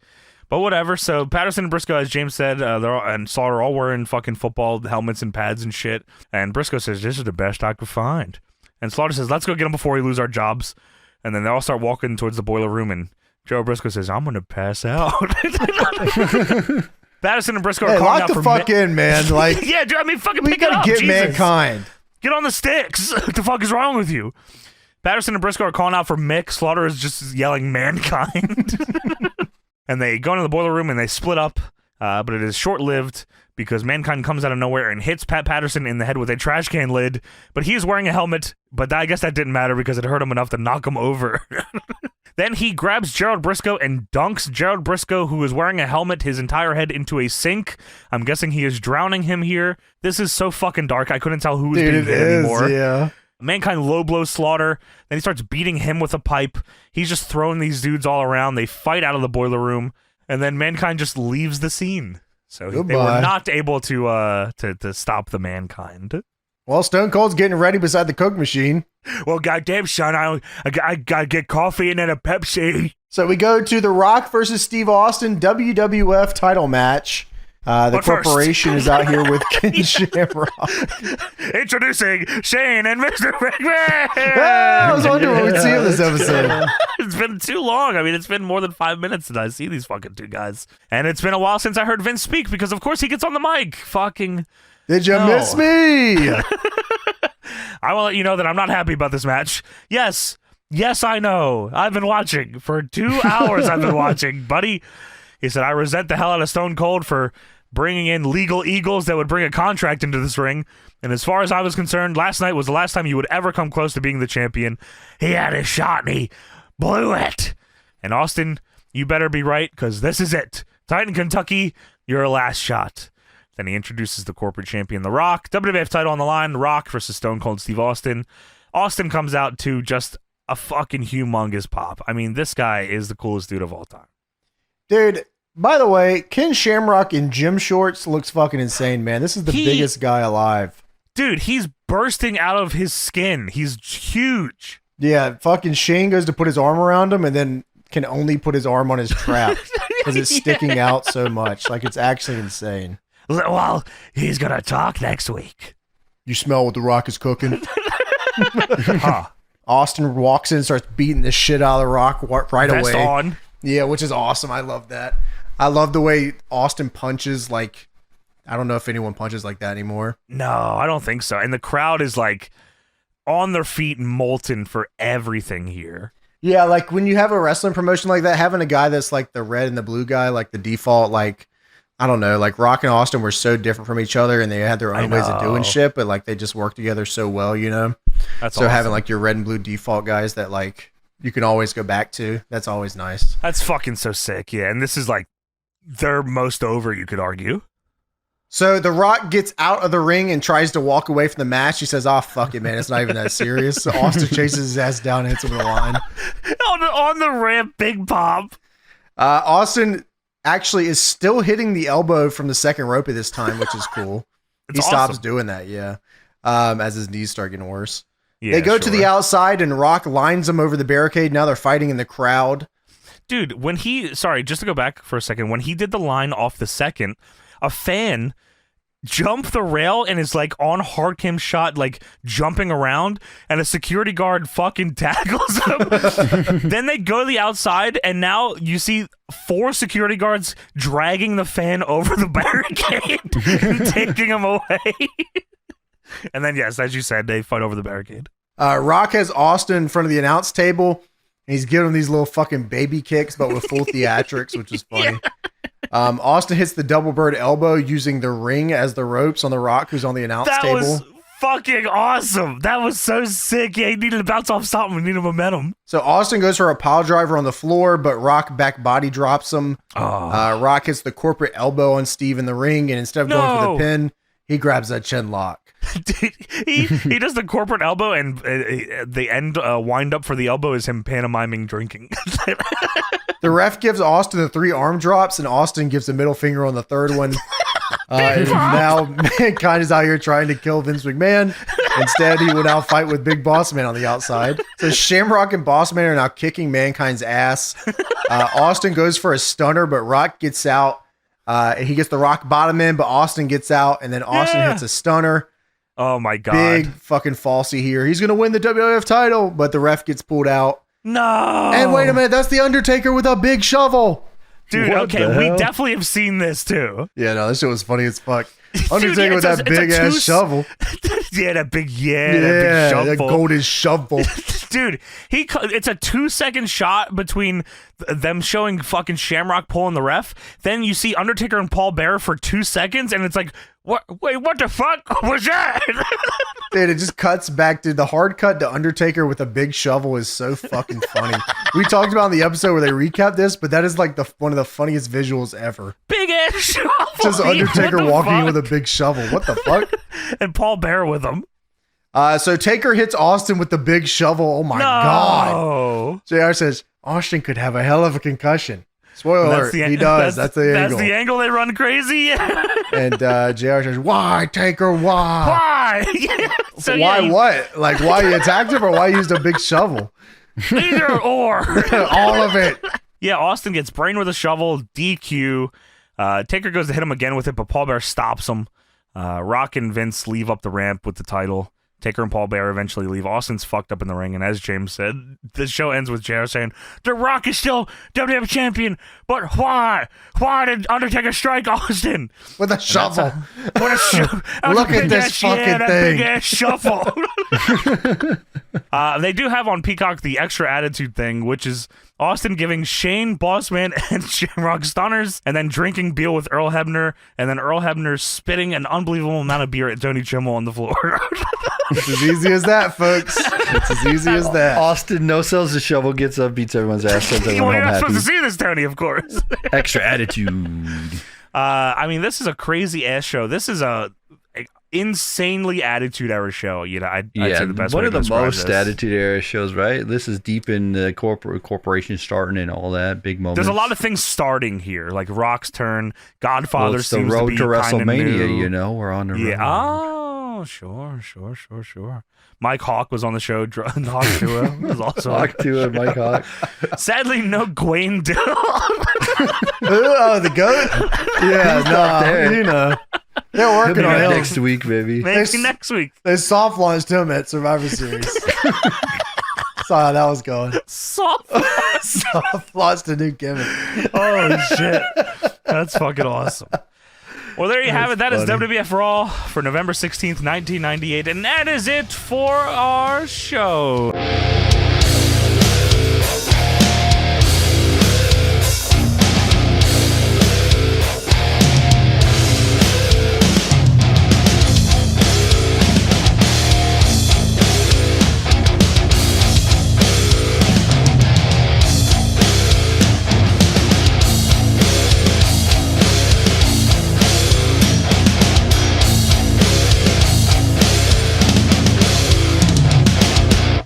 but whatever. So Patterson and Briscoe, as James said, and Slaughter are all wearing fucking football helmets and pads and shit. And Briscoe says, "This is the best I could find." And Slaughter says, "Let's go get him before we lose our jobs." And then they all start walking towards the boiler room. And Joe Briscoe says, "I'm gonna pass out." Patterson and Briscoe are Hey, calling lock out the for fuck in, man. Like, Yeah, dude, I mean, fucking we pick it gotta up. get Jesus. Mankind. Get on the sticks. What the fuck is wrong with you? Patterson and Briscoe are calling out for Mick. Slaughter is just yelling Mankind. And they go into the boiler room and they split up, but it is short-lived because Mankind comes out of nowhere and hits Pat Patterson in the head with a trash can lid, but he is wearing a helmet, but I guess that didn't matter because it hurt him enough to knock him over. Then he grabs Gerald Briscoe and dunks Gerald Briscoe, who is wearing a helmet, his entire head into a sink. I'm guessing he is drowning him here. This is so fucking dark, I couldn't tell who was Dude, being it hit is, anymore. yeah. Mankind low blows Slaughter. Then he starts beating him with a pipe. He's just throwing these dudes all around. They fight out of the boiler room, and then Mankind just leaves the scene. So they Goodbye. were not able to stop the Mankind. Well, Stone Cold's getting ready beside the Coke machine. Well, goddamn, son, I gotta get coffee and then a Pepsi. So we go to The Rock versus Steve Austin WWF title match. The But first- corporation is out here with Ken Shamrock. Introducing Shane and Mr. McMahon. I was wondering what we'd see in this episode. It's been too long. I mean, it's been more than 5 minutes since I see these fucking two guys. And it's been a while since I heard Vince speak because, of course, he gets on the mic. Fucking... Did you No. miss me? I will let you know that I'm not happy about this match. Yes, I know. I've been watching. For 2 hours I've been watching, buddy. He said, I resent the hell out of Stone Cold for bringing in legal eagles that would bring a contract into this ring. And as far as I was concerned, last night was the last time you would ever come close to being the champion. He had his shot and he blew it. And Austin, you better be right, because this is it. Titan, Kentucky, your last shot. Then he introduces the corporate champion, The Rock. WWF title on the line, The Rock versus Stone Cold Steve Austin. Austin comes out to just a fucking humongous pop. I mean, this guy is the coolest dude of all time. Dude, by the way, Ken Shamrock in gym shorts looks fucking insane, man. This is the biggest guy alive. Dude, he's bursting out of his skin. He's huge. Yeah, fucking Shane goes to put his arm around him and then can only put his arm on his trap because it's sticking out so much. Like, it's actually insane. Well, he's going to talk next week. You smell what The Rock is cooking? Huh. Austin walks in and starts beating the shit out of The Rock right Vest away. on. Yeah, which is awesome. I love that. I love the way Austin punches. Like, I don't know if anyone punches like that anymore. No, I don't think so. And the crowd is like on their feet, molten for everything here. Yeah, like when you have a wrestling promotion like that, having a guy that's like the red and the blue guy, like the default, like, I don't know, like Rock and Austin were so different from each other and they had their own ways of doing shit, but like they just work together so well, you know? That's so awesome. having like your red and blue default guys that like you can always go back to, that's always nice. That's fucking so sick, yeah. And this is like their most over, you could argue. So The Rock gets out of the ring and tries to walk away from the match. He says, "Oh, fuck it, man. It's not even that serious." So Austin chases his ass down and hits him with a line. on the ramp, big pop. Austin actually is still hitting the elbow from the second rope at this time, which is cool. He stops awesome. doing that, yeah, as his knees start getting worse. Yeah, they go to the outside and Rock lines them over the barricade. Now they're fighting in the crowd. Dude, when sorry, just to go back for a second, when he did the line off the second, a fan jumped the rail and is like on hard cam shot, like jumping around, and a security guard fucking tackles him. Then they go to the outside, and now you see 4 security guards dragging the fan over the barricade and taking him away. And then, yes, as you said, they fight over the barricade. Rock has Austin in front of the announce table, and he's giving him these little fucking baby kicks, but with full theatrics, which is funny. Austin hits the double bird elbow using the ring as the ropes on The Rock, who's on the announce table. That was fucking awesome. That was so sick. Yeah, he needed to bounce off something. He needed momentum. So Austin goes for a pile driver on the floor, but Rock back body drops him. Rock hits the corporate elbow on Steve in the ring, and instead of going for the pin, he grabs that chin lock. Dude, he does the corporate elbow, and the end wind up for the elbow is him pantomiming drinking. The ref gives Austin the 3 arm drops, and Austin gives the middle finger on the third one. And now Mankind is out here trying to kill Vince McMahon. Instead, he will now fight with Big Boss Man on the outside. So Shamrock and Boss Man are now kicking Mankind's ass. Austin goes for a stunner, but Rock gets out. He gets the rock bottom in, but Austin gets out, and then Austin hits a stunner. Oh my god. Big fucking falsy here. He's going to win the WWF title, but the ref gets pulled out. No. And wait a minute, that's the Undertaker with a big shovel. Dude, What okay, the we hell? definitely have seen this too. Yeah, no, this shit was funny as fuck. Undertaker with it's that a big ass shovel. Yeah, that big Yeah, shovel. that golden shovel. Dude, it's a 2-second shot between them showing fucking Shamrock pulling the ref. Then you see Undertaker and Paul Bearer for 2 seconds, and it's like, what? Wait, what the fuck was that? Dude, it just cuts back to the hard cut to Undertaker with a big shovel is so fucking funny. We talked about in the episode where they recap this, but that is like one of the funniest visuals ever. Big ass shovel. Just Undertaker What the walking fuck? with a big shovel. What the fuck? And Paul Bearer with him. So Taker hits Austin with the big shovel. Oh my god. Oh. JR says Austin could have a hell of a concussion. Spoiler alert, he does. That's the angle. That's the angle they run crazy. And JR says, "Why, Taker? Why? Why? So, Why yeah, what? Like why he attacked him or why he used a big shovel? Either or. All of it." Yeah, Austin gets brained with a shovel, DQ. Taker goes to hit him again with it, but Paul Bearer stops him. Rock and Vince leave up the ramp with the title. Taker and Paul Bearer eventually leave. Austin's fucked up in the ring, and as James said, the show ends with JR saying, "The Rock is still WWF Champion, but why? Why did Undertaker strike Austin?" With a shovel. What a Look at this fucking thing. Big ass shuffle. They do have on Peacock the extra attitude thing, which is Austin giving Shane, Bossman, and Shamrock stunners, and then drinking beer with Earl Hebner, and then Earl Hebner spitting an unbelievable amount of beer at Tony Chimmel on the floor. It's as easy as that, folks. It's as easy as that. Austin no sells the shovel, gets up, beats everyone's ass, sends everyone You're home not happy. supposed to see this, Tony, of course. Extra attitude. I mean, this is a crazy ass show. This is a insanely attitude era show. You know, I'd say the best one way of to the describe most this. attitude era shows, right? This is deep in the corporation starting and all that big moments. There's a lot of things starting here, like Rock's turn. Godfather Well, it's the seems to road be to kinda WrestleMania. new. You know, we're on the road. Yeah. Oh, sure. Mike Hawk was on the show. Hawk Duo was also. Talk to it, Mike Hawk. Sadly, no Gwen Dill. Oh, the goat? Yeah, not there. you know. They're He'll working be on back him. next week, baby. Maybe next week. They soft launched him at Survivor Series. Saw how that was going. Soft. Soft launched a new gimmick. Oh shit, that's fucking awesome. Well, there you have it. That is funny. WWF Raw for November 16th, 1998, and that is it for our show.